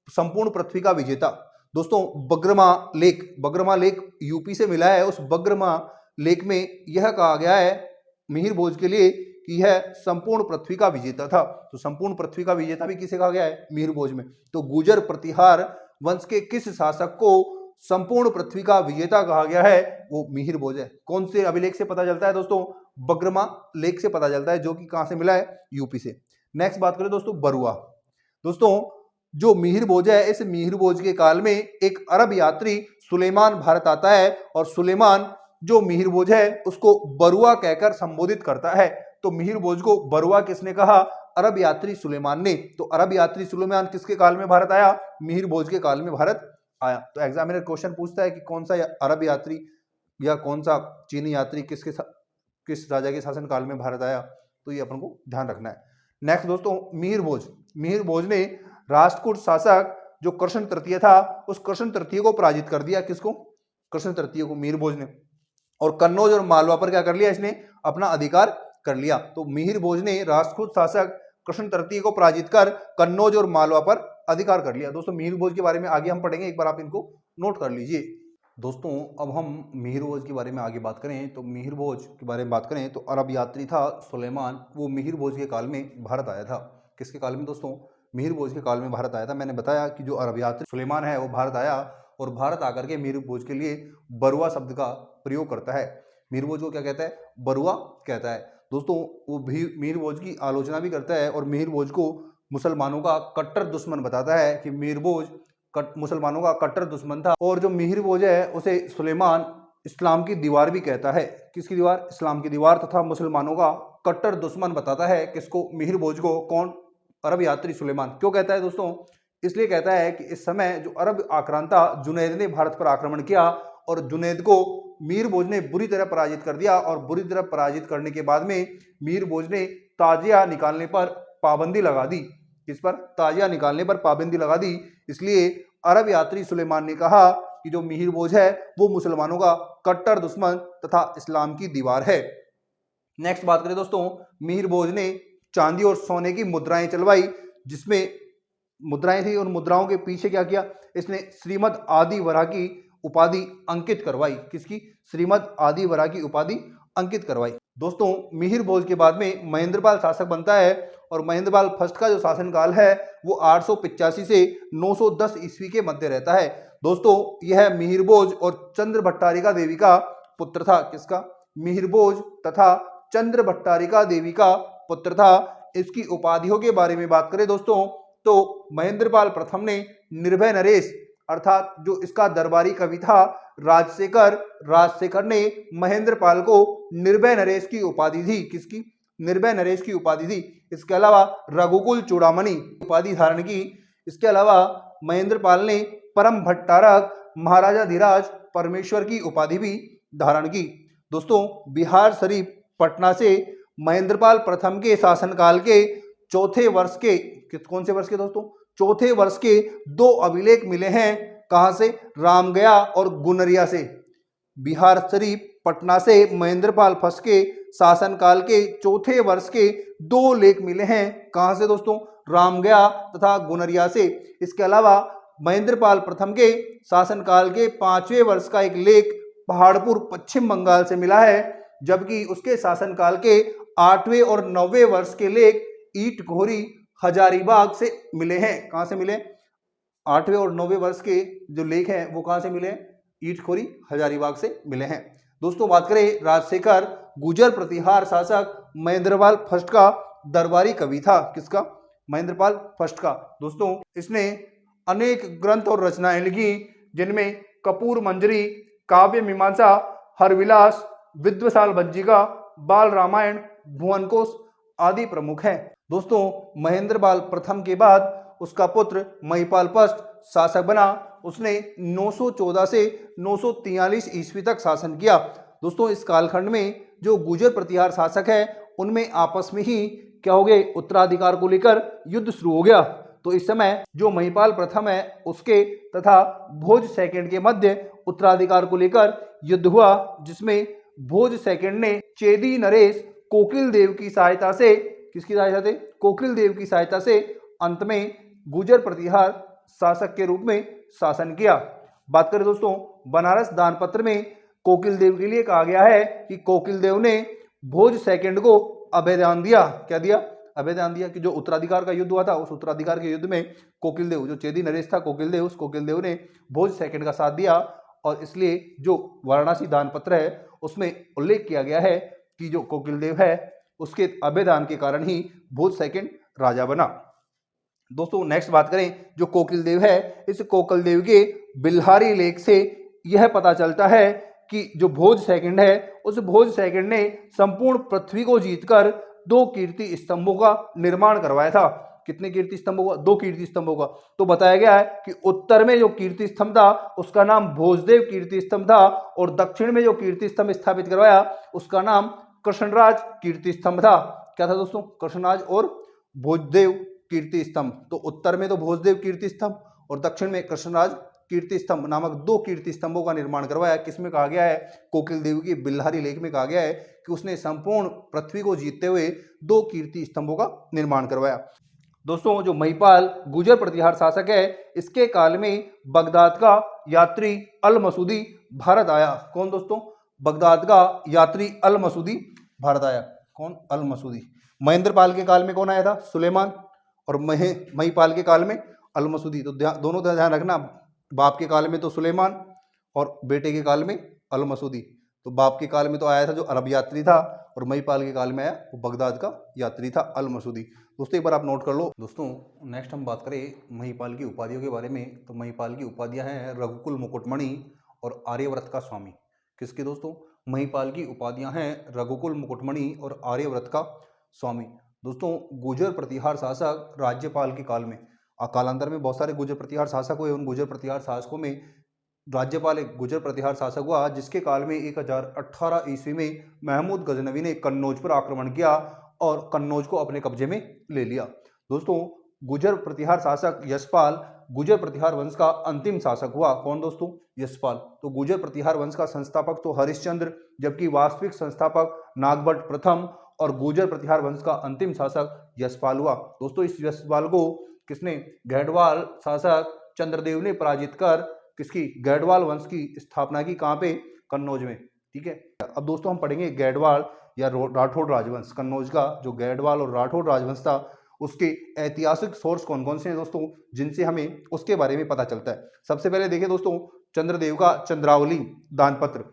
संपूर्ण पृथ्वी का विजेता। दोस्तों बग्रमा लेक यूपी से मिला है। उस बग्रमा लेक में यह कहा गया है मिहिर भोज के लिए कि यह संपूर्ण पृथ्वी का विजेता था। तो संपूर्ण पृथ्वी का विजेता भी किसे कहा गया है? मिहिर भोज में। तो गुर्जर प्रतिहार वंश के किस शासक को संपूर्ण पृथ्वी का विजेता कहा गया है? वो मिहिर भोज है। कौन से अभिलेख से पता चलता है दोस्तों? बग्रमा लेक से पता चलता है, जो कि कहां से मिला है? यूपी से। नेक्स्ट बात करें दोस्तों बरुआ। दोस्तों जो मिहिर भोज है, इस मिहिर भोज के काल में एक अरब यात्री सुलेमान भारत आता है और सुलेमान जो मिहिर भोज है उसको बरुआ कहकर संबोधित करता है। तो मिहिर भोज को बरुआ किसने कहा? अरब यात्री सुलेमान ने। तो अरब यात्री सुलेमान किसके काल में भारत आया? मिहिर भोज के काल में भारत आया। तो एग्जामिनर क्वेश्चन पूछता है कि कौन सा अरब यात्री या कौन सा चीनी यात्री किस राजा के शासन काल में भारत आया, तो ये अपन को ध्यान रखना है। नेक्स्ट दोस्तों मिहिर भोज ने राष्ट्रकूट शासक जो कृष्ण तृतीय था, उस कृष्ण तृतीय को पराजित कर दिया। किसको? कृष्ण तृतीय को, मिहिर भोज ने। और कन्नौज और मालवा पर क्या कर लिया इसने? अपना अधिकार कर लिया। तो मिहिर भोज ने राष्ट्रकूट शासक कृष्ण तृतीय को पराजित कर कन्नौज और मालवा पर अधिकार कर लिया। दोस्तों मिहिर भोज के बारे में आगे हम पढ़ेंगे, एक बार आप इनको नोट कर लीजिए। दोस्तों अब हम मिहिर भोज के बारे में आगे बात करें तो मिहिर भोज के बारे में बात करें तो अरब यात्री था सुलेमान, वो मिहिर भोज के काल में भारत आया था। किसके काल में दोस्तों? मिहिर भोज के काल में भारत आया था। मैंने बताया कि जो अरब यात्री सुलेमान है वो भारत आया और भारत आकर के मिहिर भोज के लिए बरुआ शब्द का प्रयोग करता है। मिहिर भोज को क्या कहता है? बरुआ कहता है। दोस्तों वो भी मिहिर भोज की आलोचना भी करता है और मिहिर भोज को मुसलमानों का कट्टर दुश्मन बताता है कि मिहिर भोज मुसलमानों का कट्टर दुश्मन था। और जो मिहिर भोज है उसे सुलेमान इस्लाम की दीवार भी कहता है। किसकी दीवार? इस्लाम की दीवार तथा मुसलमानों का कट्टर दुश्मन बताता है। किसको? मिहिर भोज को। कौन? अरब यात्री सुलेमान। क्यों कहता है दोस्तों? इसलिए कहता है कि इस समय जो अरब आक्रांता जुनैद ने भारत पर आक्रमण किया और जुनैद को मिहिर भोज ने बुरी तरह पराजित कर दिया और बुरी तरह पराजित करने के बाद में मिहिर भोज ने ताजिया निकालने पर पाबंदी लगा दी। किस पर? ताजिया निकालने पर पाबंदी लगा दी। इसलिए अरब यात्री सुलेमान ने कहा कि जो मिहिर भोज है वो मुसलमानों का कट्टर दुश्मन तथा इस्लाम की दीवार है। नेक्स्ट बात करें दोस्तों, मिहिर भोज ने चांदी और सोने की मुद्राएं चलवाई, जिसमें मुद्राएं थी। उन मुद्राओं के पीछे क्या किया? इसने श्रीमद आदि वरा की उपाधि अंकित करवाई। किसकी? श्रीमद आदि वरा की उपाधि अंकित करवाई। दोस्तों मिहिर भोज के बाद में महेंद्रपाल शासक बनता है और महेंद्रपाल फर्स्ट का जो शासनकाल है वो 885 से 910 ईस्वी के मध्य रहता है। दोस्तों यह मिहिर भोज और चंद्र भट्टारिका देवी का पुत्र था। किसका? मिहिर भोज तथा चंद्र भट्टारिका देवी का पुत्र था। इसकी उपाधियों के बारे में बात करें दोस्तों तो महेंद्रपाल प्रथम ने निर्भय नरेश अर्थात जो इसका दरबारी कवि था राजशेखर ने महेंद्रपाल को निर्भय नरेश की उपाधि दी। किसकी? निर्भय नरेश की उपाधि दी। इसके अलावा रघुकुल चूड़ामणि उपाधि धारण की। इसके अलावा महेंद्रपाल ने परम भट्टारक महाराजा धीराज परमेश्वर की उपाधि भी धारण की। दोस्तों बिहार शरीफ पटना से महेंद्रपाल प्रथम के शासनकाल के चौथे वर्ष के कौन से वर्ष के दोस्तों? चौथे वर्ष के 2 अभिलेख मिले हैं। कहां से? रामगया और गुनरिया से। बिहार शरीफ पटना से महेंद्रपाल फर्स्ट के शासनकाल के चौथे वर्ष के 2 लेख मिले हैं। कहां से दोस्तों? रामगया तथा गुनरिया से। इसके अलावा महेंद्रपाल प्रथम के शासनकाल के 5वें वर्ष का एक लेख पहाड़पुर पश्चिम बंगाल से मिला है, जबकि उसके शासनकाल के 8वें और 9वें वर्ष के लेख ईट घोरी हजारीबाग से मिले हैं। कहां से मिले? 8वें और 9वें वर्ष के जो लेख हैं वो कहां से मिले? ईटखोरी हजारीबाग से मिले हैं। दोस्तों बात करें राजशेखर गुर्जर प्रतिहार शासक महेंद्रपाल फर्स्ट का दरबारी कवि था। किसका? महेंद्रपाल फर्स्ट का। दोस्तों इसने अनेक ग्रंथ और रचनाएं लिखी, जिनमें कपूर मंजरी, काव्य मीमांसा, हरविलास, विद्वशाल भज्जिका, बाल रामायण, भुवन कोश आदि प्रमुख हैं। दोस्तों महेंद्रपाल प्रथम के बाद उसका पुत्र महिपाल फर्स्ट शासक बना। उसने 914 से 943 ईस्वी तक शासन किया। दोस्तों इस कालखंड में जो गुर्जर प्रतिहार शासक है उनमें आपस में ही क्या हो गए? उत्तराधिकार को लेकर युद्ध शुरू हो गया। तो इस समय जो महिपाल प्रथम है उसके तथा भोज सेकंड के मध्य उत्तराधिकार को लेकर युद्ध हुआ, जिसमें भोज सेकंड ने चेदी नरेश कोकिल देव की सहायता से, किसकी सहायता से? कोकिल देव की सहायता से अंत में गुर्जर प्रतिहार शासक के रूप में शासन किया। बात करें दोस्तों बनारस दानपत्र में कोकिल देव के लिए कहा गया है कि कोकिल देव ने भोज सेकंड को अभयदान दिया। क्या दिया? अभयदान दिया। कि जो उत्तराधिकार का युद्ध हुआ था उस उत्तराधिकार के युद्ध में कोकिल देव, जो चेदी नरेश था कोकिल देव, उस कोकिल देव ने भोज सेकंड का साथ दिया और इसलिए जो वाराणसी दानपत्र है उसमें उल्लेख किया गया है कि जो कोकिल देव है उसके अभयदान के कारण ही भोज सेकंड राजा बना। दोस्तों नेक्स्ट बात करें जो कोकिल देव है, इस कोकिल देव के बिल्हारी लेख से यह पता चलता है कि जो भोज सेकंड है उस भोज सेकंड ने संपूर्ण पृथ्वी को जीतकर 2 कीर्ति स्तंभों का निर्माण करवाया था। कितने कीर्ति स्तंभों का? 2 कीर्ति स्तंभों का। तो बताया गया है कि उत्तर में जो कीर्ति स्तंभ था उसका नाम भोजदेव कीर्ति स्तंभ था और दक्षिण में जो कीर्ति स्तंभ स्थापित करवाया उसका नाम कृष्णराज कीर्ति स्तंभ था। क्या था दोस्तों? कृष्णराज और भोजदेव कीर्ति स्तंभ, तो उत्तर में तो भोजदेव कीर्ति स्तंभ और दक्षिण में कृष्णराज कीर्ति स्तंभ नामक 2 कीर्ति स्तंभों का निर्माण करवाया। किसमें कहा गया है? कोकिल देवी की बिल्हारी लेख में कहा गया है कि उसने संपूर्ण पृथ्वी को जीतते हुए 2 कीर्ति स्तंभों का निर्माण करवाया। दोस्तों, जो महिपाल गुजर प्रतिहार शासक है, इसके काल में बगदाद का यात्री अल मसूदी भारत आया। कौन दोस्तों? बगदाद का यात्री अल मसूदी भारत आया। कौन? अल मसूदी। महेंद्र पाल के काल में कौन आया था? सुलेमान। और महिपाल के काल में अल मसूदी। तो दोनों का ध्यान रखना, बाप के काल में तो सुलेमान और बेटे के काल में अल मसूदी। तो बाप के काल में तो आया था जो अरब यात्री था, और महिपाल के काल में आया वो बगदाद का यात्री था अल मसूदी। दोस्तों एक बार आप नोट कर लो। दोस्तों नेक्स्ट हम बात करें महिपाल की उपाधियों के बारे में, तो महिपाल की उपाधियां हैं रघुकुल मुकुटमणि और आर्यव्रत का स्वामी। किसके दोस्तों? महिपाल की उपाधियां हैं रघुकुल मुकुटमणि और आर्यव्रत का स्वामी। दोस्तों गुजर प्रतिहार शासक राज्यपाल के काल में, कालांतर में बहुत सारे गुजर प्रतिहार शासक हुए। उन गुजर प्रतिहार शासकों में राज्यपाल एक गुजर प्रतिहार शासक हुआ जिसके काल में 1018 ईस्वी में महमूद गजनवी ने कन्नौज पर आक्रमण किया और कन्नौज को अपने कब्जे में ले लिया। दोस्तों गुजर प्रतिहार शासक यशपाल गुजर प्रतिहार वंश का अंतिम शासक हुआ। कौन दोस्तों? यशपाल। तो गुजर प्रतिहार वंश का संस्थापक तो हरिश्चंद्र, जबकि वास्तविक संस्थापक नागभट्ट प्रथम, और गुजर प्रतिहार वंश का अंतिम शासक यशपाल हुआ। दोस्तों इस यशपाल को किसने? गैडवाल शासक चंद्रदेव ने पराजित कर किसकी? गैडवाल वंश की स्थापना की। कहाँ पे? कन्नौज में। ठीक है। अब दोस्तों हम पढ़ेंगे गैडवाल या राठौड़ राजवंश। कन्नौज का जो गैडवाल और राठौड़ राजवंश था उसके ऐतिहासिक सोर्स कौन कौन से हैं दोस्तों, जिनसे हमें उसके बारे में पता चलता है। सबसे पहले देखिए दोस्तों चंद्रदेव का चंद्रावली दानपत्र।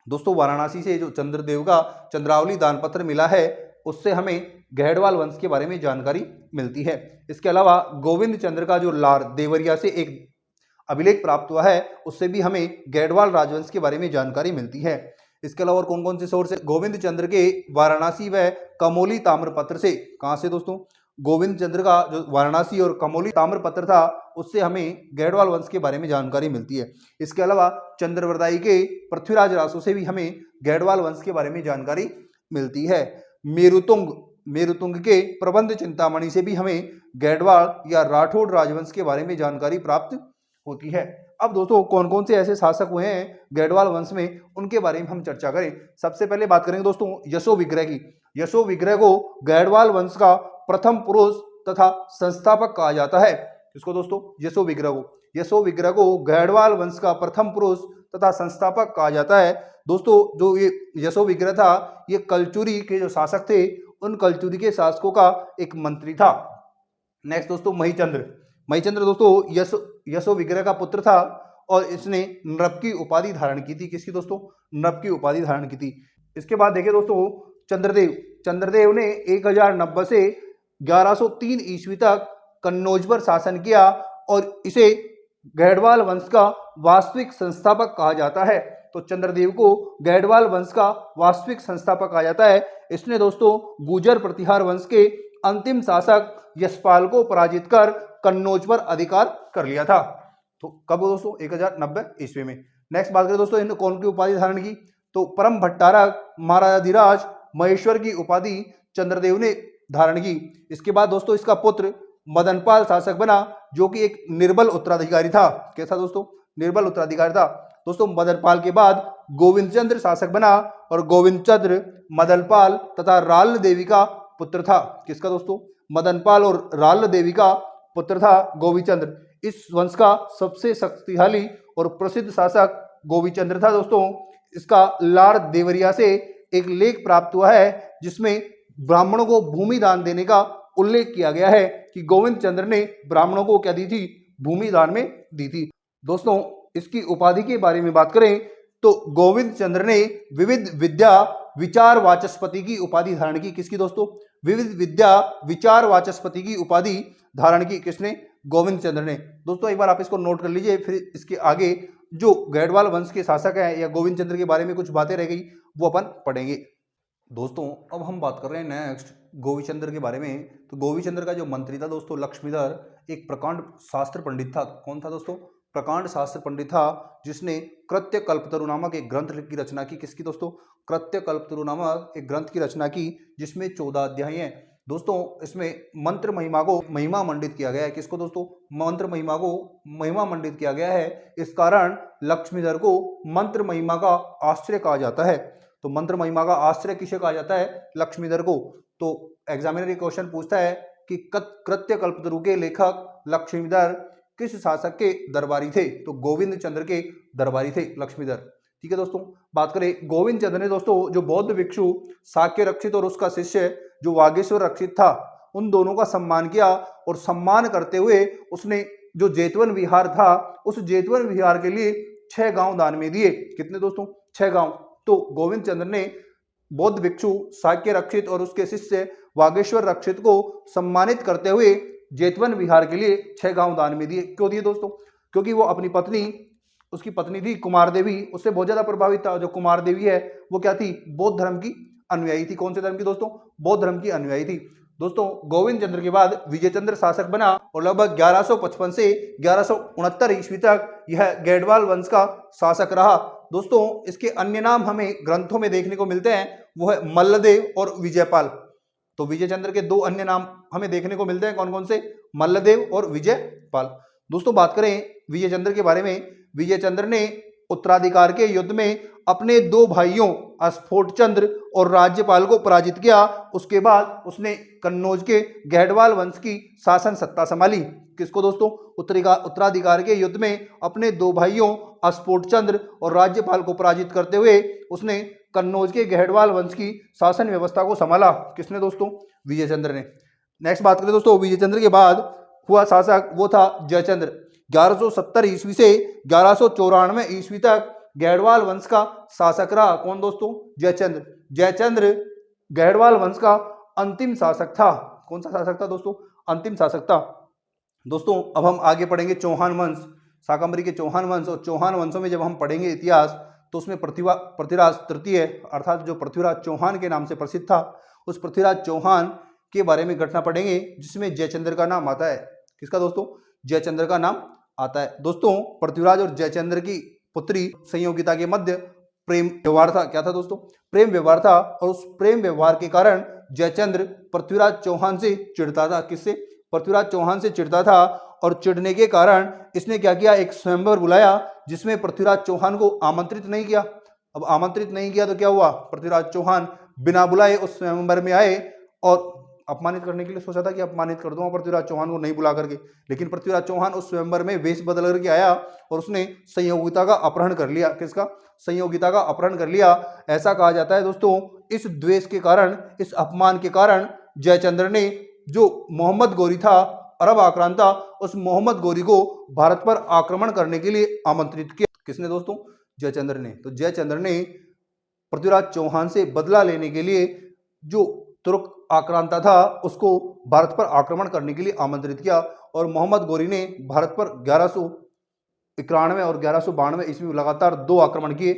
दोस्तों वाराणसी से जो चंद्रदेव का चंद्रावली दानपत्र मिला है उससे हमें गैडवाल वंश के बारे में जानकारी मिलती है। इसके अलावा गोविंद चंद्र का जो लार देवरिया से एक अभिलेख प्राप्त हुआ है उससे भी हमें गैडवाल राजवंश के बारे में जानकारी मिलती है। इसके अलावा और कौन कौन से सोर्स है? गोविंद चंद्र के वाराणसी व कमोली ताम्रपत्र से। कहां से दोस्तों? गोविंद चंद्र का जो वाराणसी और कमोली ताम्रपत्र था उससे हमें गैडवाल वंश के बारे में जानकारी मिलती है। इसके अलावा चंद्रवरदाई के पृथ्वीराज रासो से भी हमें गैडवाल वंश के बारे में जानकारी मिलती है। मेरुतुंग के प्रबंध चिंतामणि से भी हमें गैडवाल या राठौड़ राजवंश के बारे में जानकारी प्राप्त होती है। अब दोस्तों कौन कौन से ऐसे शासक हुए हैं गैडवाल वंश में, उनके बारे में हम चर्चा करें। सबसे पहले बात करेंगे दोस्तों यशो विग्रह की। यशो विग्रह को गैडवाल वंश का प्रथम पुरुष तथा संस्थापक कहा जाता है। किसको दोस्तों? यशो विग्रह को। यशो विग्रह को गैडवाल वंश का प्रथम पुरुष तथा संस्थापक कहा जाता है। दोस्तों जो ये यशो विग्रह था ये कलचुरी के जो शासक थे उन कलचुरी के शासकों का एक मंत्री था। नेक्स्ट दोस्तों महीचंद्र दोस्तों यशो विग्रह का पुत्र था और इसने नृप की उपाधि धारण की थी। किसकी दोस्तों? नृप की उपाधि धारण की थी। इसके बाद देखिए दोस्तों चंद्रदेव ने 1090 से 1103 ईस्वी तक कन्नौज पर शासन किया और इसे गैडवाल वंश का वास्तविक संस्थापक कहा जाता है। तो चंद्रदेव को गैडवाल वंश का वास्तविक संस्थापक कहा जाता है। इसने दोस्तों गुजर प्रतिहार वंश के अंतिम शासक यशपाल को पराजित कर कन्नौज पर अधिकार कर लिया था। तो कब दोस्तों? 1090 ईस्वी में। नेक्स्ट बात करें दोस्तों इन्होंने कौन की उपाधि धारण की? तो परम भट्टारक महाराजाधिराज महेश्वर की उपाधि चंद्रदेव ने धारण की। इसके बाद दोस्तों इसका पुत्र मदनपाल शासक बना जो कि एक निर्बल उत्तराधिकारी था। कैसा दोस्तों? निर्बल उत्तराधिकारी था। दोस्तों मदनपाल के बाद गोविंद चंद्र शासक बना और गोविंद चंद्र मदनपाल तथा राल्ल देवी का पुत्र था। किसका दोस्तों? मदनपाल और राल्ल देवी का पुत्र था गोविचंद्र। इस वंश का सबसे शक्तिशाली और प्रसिद्ध शासक गोविचंद्र था। दोस्तों इसका लार देवरिया से एक लेख प्राप्त हुआ है जिसमें ब्राह्मणों को भूमि दान देने का उल्लेख किया गया है कि गोविंद चंद्र ने ब्राह्मणों को क्या दी थी? भूमि दान में दी थी। दोस्तों इसकी उपाधि के बारे में बात करें तो गोविंद चंद्र ने विविध विद्या विचार वाचस्पति की उपाधि धारण की। किसकी दोस्तों? विविध विद्या विचार वाचस्पति की उपाधि धारण की। किसने? गोविंद चंद्र ने। दोस्तों एक बार आप इसको नोट कर लीजिए, फिर इसके आगे जो गैडवाल वंश के शासक हैं या गोविंद चंद्र के बारे में कुछ बातें रह गई वो अपन पढ़ेंगे। दोस्तों अब हम बात कर रहे हैं नेक्स्ट गोविचंद्र के बारे में। तो गोविचंद्र का जो मंत्री था दोस्तों लक्ष्मीधर एक प्रकांड शास्त्र पंडित था। कौन था दोस्तों? प्रकांड शास्त्र पंडित था जिसने कृत्य कल्पतरु नामक एक ग्रंथ की रचना की। किसकी दोस्तों? कृत्य कल्पतरु नामक एक ग्रंथ की रचना की जिसमें 14 अध्याय हैं। दोस्तों इसमें मंत्र महिमा को महिमा मंडित किया गया है। किसको दोस्तों? मंत्र महिमा को महिमा मंडित किया गया है। इस कारण लक्ष्मीधर को मंत्र महिमा का आश्चर्य कहा जाता है। तो मंत्र महिमा का आश्चर्य किसे कहा जाता है? लक्ष्मीधर को। तो एग्जामिनर क्वेश्चन पूछता है कि कृत्य कल्पतरु के लेखक लक्ष्मीधर किस शासक के दरबारी थे? तो गोविंद चंद्र के दरबारी थे लक्ष्मीधर। ठीक है दोस्तों, बात करें गोविंद चंद्र ने दोस्तों जो बौद्ध भिक्षु शाक्य रक्षित और उसका शिष्य जो वागेश्वर रक्षित था, उन दोनों का सम्मान किया और सम्मान करते हुए उसने जो जेतवन विहार था, उस जेतवन विहार के लिए 6 गांव दान में दिए। कितने दोस्तों? 6 गांव। तो गोविंद चंद्र ने बौद्ध भिक्षु शाक्य रक्षित और उसके शिष्य वागेश्वर रक्षित को सम्मानित करते हुए जेतवन विहार के लिए 6 गांव दान में दिए। क्यों दिए दोस्तों? क्योंकि वो अपनी पत्नी, उसकी पत्नी थी कुमार देवी, उससे बहुत ज्यादा प्रभावित था। जो कुमार देवी है वो क्या थी? बौद्ध धर्म की अनुयायी थी। कौन से धर्म की दोस्तों? बौद्ध धर्म की अनुयायी थी। दोस्तों गोविंद चंद्र के बाद विजय चंद्र शासक बना और लगभग 1155 से 1169 ईस्वी तक यह गैडवाल वंश का शासक रहा। दोस्तों इसके अन्य नाम हमें ग्रंथों में देखने को मिलते हैं, वो है मल्लदेव और विजयपाल। तो विजय चंद्र के 2 अन्य नाम हमें देखने को मिलते हैं, कौन कौन से? मल्लदेव और विजयपाल। दोस्तों बात करें विजय चंद्र के बारे में, विजय चंद्र ने उत्तराधिकार के युद्ध में अपने 2 भाइयों स्फोटचंद्र और राज्यपाल को पराजित किया। उसके बाद उसने कन्नौज के गैडवाल वंश की शासन सत्ता संभाली। किसको दोस्तों? उत्तराधिकार के युद्ध में अपने 2 भाइयों स्फोटचंद्र और राज्यपाल को पराजित करते हुए उसने कन्नौज के गैडवाल वंश की शासन व्यवस्था को संभाला। किसने दोस्तों? विजय चंद्र ने। नेक्स्ट बात करें दोस्तों, विजय चंद्र के बाद हुआ शासक वो था जयचंद्र। 1170 ईस्वी से 1194 ईस्वी तक गैडवाल वंश का शासक रहा। कौन दोस्तों? जयचंद्र। जयचंद्र गैडवाल वंश का अंतिम शासक था। कौन सा शासक था दोस्तों? अंतिम शासक था। दोस्तों अब हम आगे पढ़ेंगे चौहान वंश, शाकंभरी के चौहान वंश। और चौहान वंशों में जब हम पढ़ेंगे इतिहास तो उसमें पृथ्वीराज तृतीय अर्थात जो पृथ्वीराज चौहान के नाम से प्रसिद्ध था, उस पृथ्वीराज चौहान के बारे में घटना पढ़ेंगे जिसमें जयचंद्र का नाम आता है। किसका दोस्तों? जयचंद्र का नाम आता है। दोस्तों पृथ्वीराज और जयचंद्र की पुत्री संयोगिता के मध्य प्रेम व्यवहार था। क्या था दोस्तों? प्रेम व्यवहार था। और उस प्रेम व्यवहार के कारण जयचंद्र पृथ्वीराज चौहान से चिढ़ता था। किससे? पृथ्वीराज चौहान से चिढ़ता था। और चिढ़ने के कारण इसने क्या किया? एक स्वयंवर बुलाया जिसमें पृथ्वीराज चौहान को आमंत्रित नहीं किया। अब आमंत्रित नहीं किया तो क्या हुआ? पृथ्वीराज चौहान बिना बुलाए उस स्वयंवर में आए और अपमानित करने के लिए सोचा था कि अपमानित कर दूंगा पृथ्वीराज चौहान को नहीं बुला करके, लेकिन पृथ्वीराज चौहान उस स्वयंवर में वेश बदल करके आया और उसने संयोगिता का अपहरण कर लिया। किसका? संयोगिता का अपहरण कर लिया। ऐसा कहा जाता है दोस्तों इस द्वेष के कारण, इस अपमान के कारण जयचंद्र ने जो मोहम्मद गोरी था, अरब आक्रांता, उस मोहम्मद गोरी को भारत पर आक्रमण करने के लिए आमंत्रित किया। किसने दोस्तों? जयचंद्र ने। तो जयचंद्र ने पृथ्वीराज चौहान से बदला लेने के लिए जो तुर्क आक्रांता था उसको भारत पर आक्रमण करने के लिए आमंत्रित किया। और मोहम्मद गोरी ने भारत पर 1191 और 1192 ईस्वी में लगातार 2 आक्रमण किए।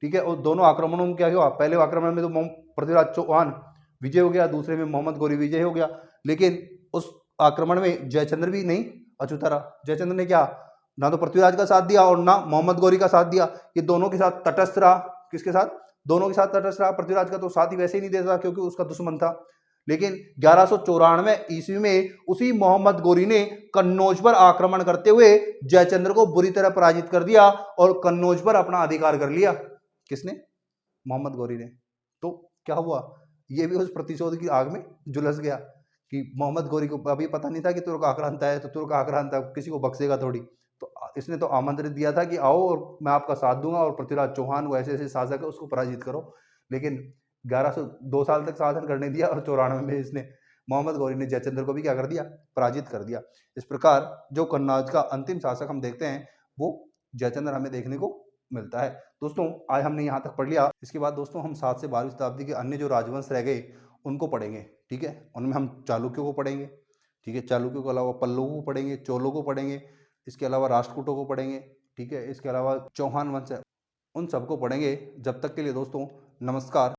ठीक है, और दोनों आक्रमणों में क्या हुआ? पहले आक्रमण में तो पृथ्वीराज चौहान विजय हो गया, दूसरे में मोहम्मद गोरी विजय हो गया, लेकिन उस आक्रमण में जयचंद्र भी नहीं अछूता रहा। जयचंद्र ने क्या? ना तो पृथ्वीराज का साथ दिया और ना मोहम्मद गोरी का साथ दिया, ये दोनों के साथ तटस्थ रहा। किसके साथ? दोनों के साथ तटस्थ रहा। पृथ्वीराज का तो साथ ही वैसे ही नहीं देता क्योंकि उसका दुश्मन था। लेकिन 1194 ईस्वी में उसी मोहम्मद गोरी ने कन्नौज पर आक्रमण करते हुए जयचंद्र को बुरी तरह पराजित कर दिया और कन्नौज पर अपना अधिकार कर लिया। किसने? मोहम्मद गोरी ने। तो क्या हुआ? ये भी उस प्रतिशोध की आग में झुलस गया कि मोहम्मद गोरी को अभी पता नहीं था कि तुर्क आक्रांता है, तो तुर्क आक्रांता किसी को बख्शेगा थोड़ी। तो इसने तो आमंत्रित दिया था कि आओ और मैं आपका साथ दूंगा और पृथ्वीराज चौहान वो ऐसे ऐसे शासक है उसको पराजित करो। लेकिन 1102 साल तक शासन करने दिया और 94 में इसने मोहम्मद गौरी ने जयचंद्र को भी क्या कर दिया? पराजित कर दिया। इस प्रकार जो कन्नौज का अंतिम शासक हम देखते हैं वो जयचंद्र हमें देखने को मिलता है। दोस्तों आज हमने यहाँ तक पढ़ लिया। इसके बाद दोस्तों हम 7 से 12वीं शताब्दी के अन्य जो राजवंश रह गए उनको पढ़ेंगे। ठीक है, उनमें हम चालुक्यों को पढ़ेंगे। ठीक है, चालुक्यों के अलावा पल्लवों को पढ़ेंगे, चोलों को पढ़ेंगे, इसके अलावा राष्ट्रकूटों को पढ़ेंगे। ठीक है, इसके अलावा चौहान वंश है, उन सबको पढ़ेंगे। जब तक के लिए दोस्तों नमस्कार।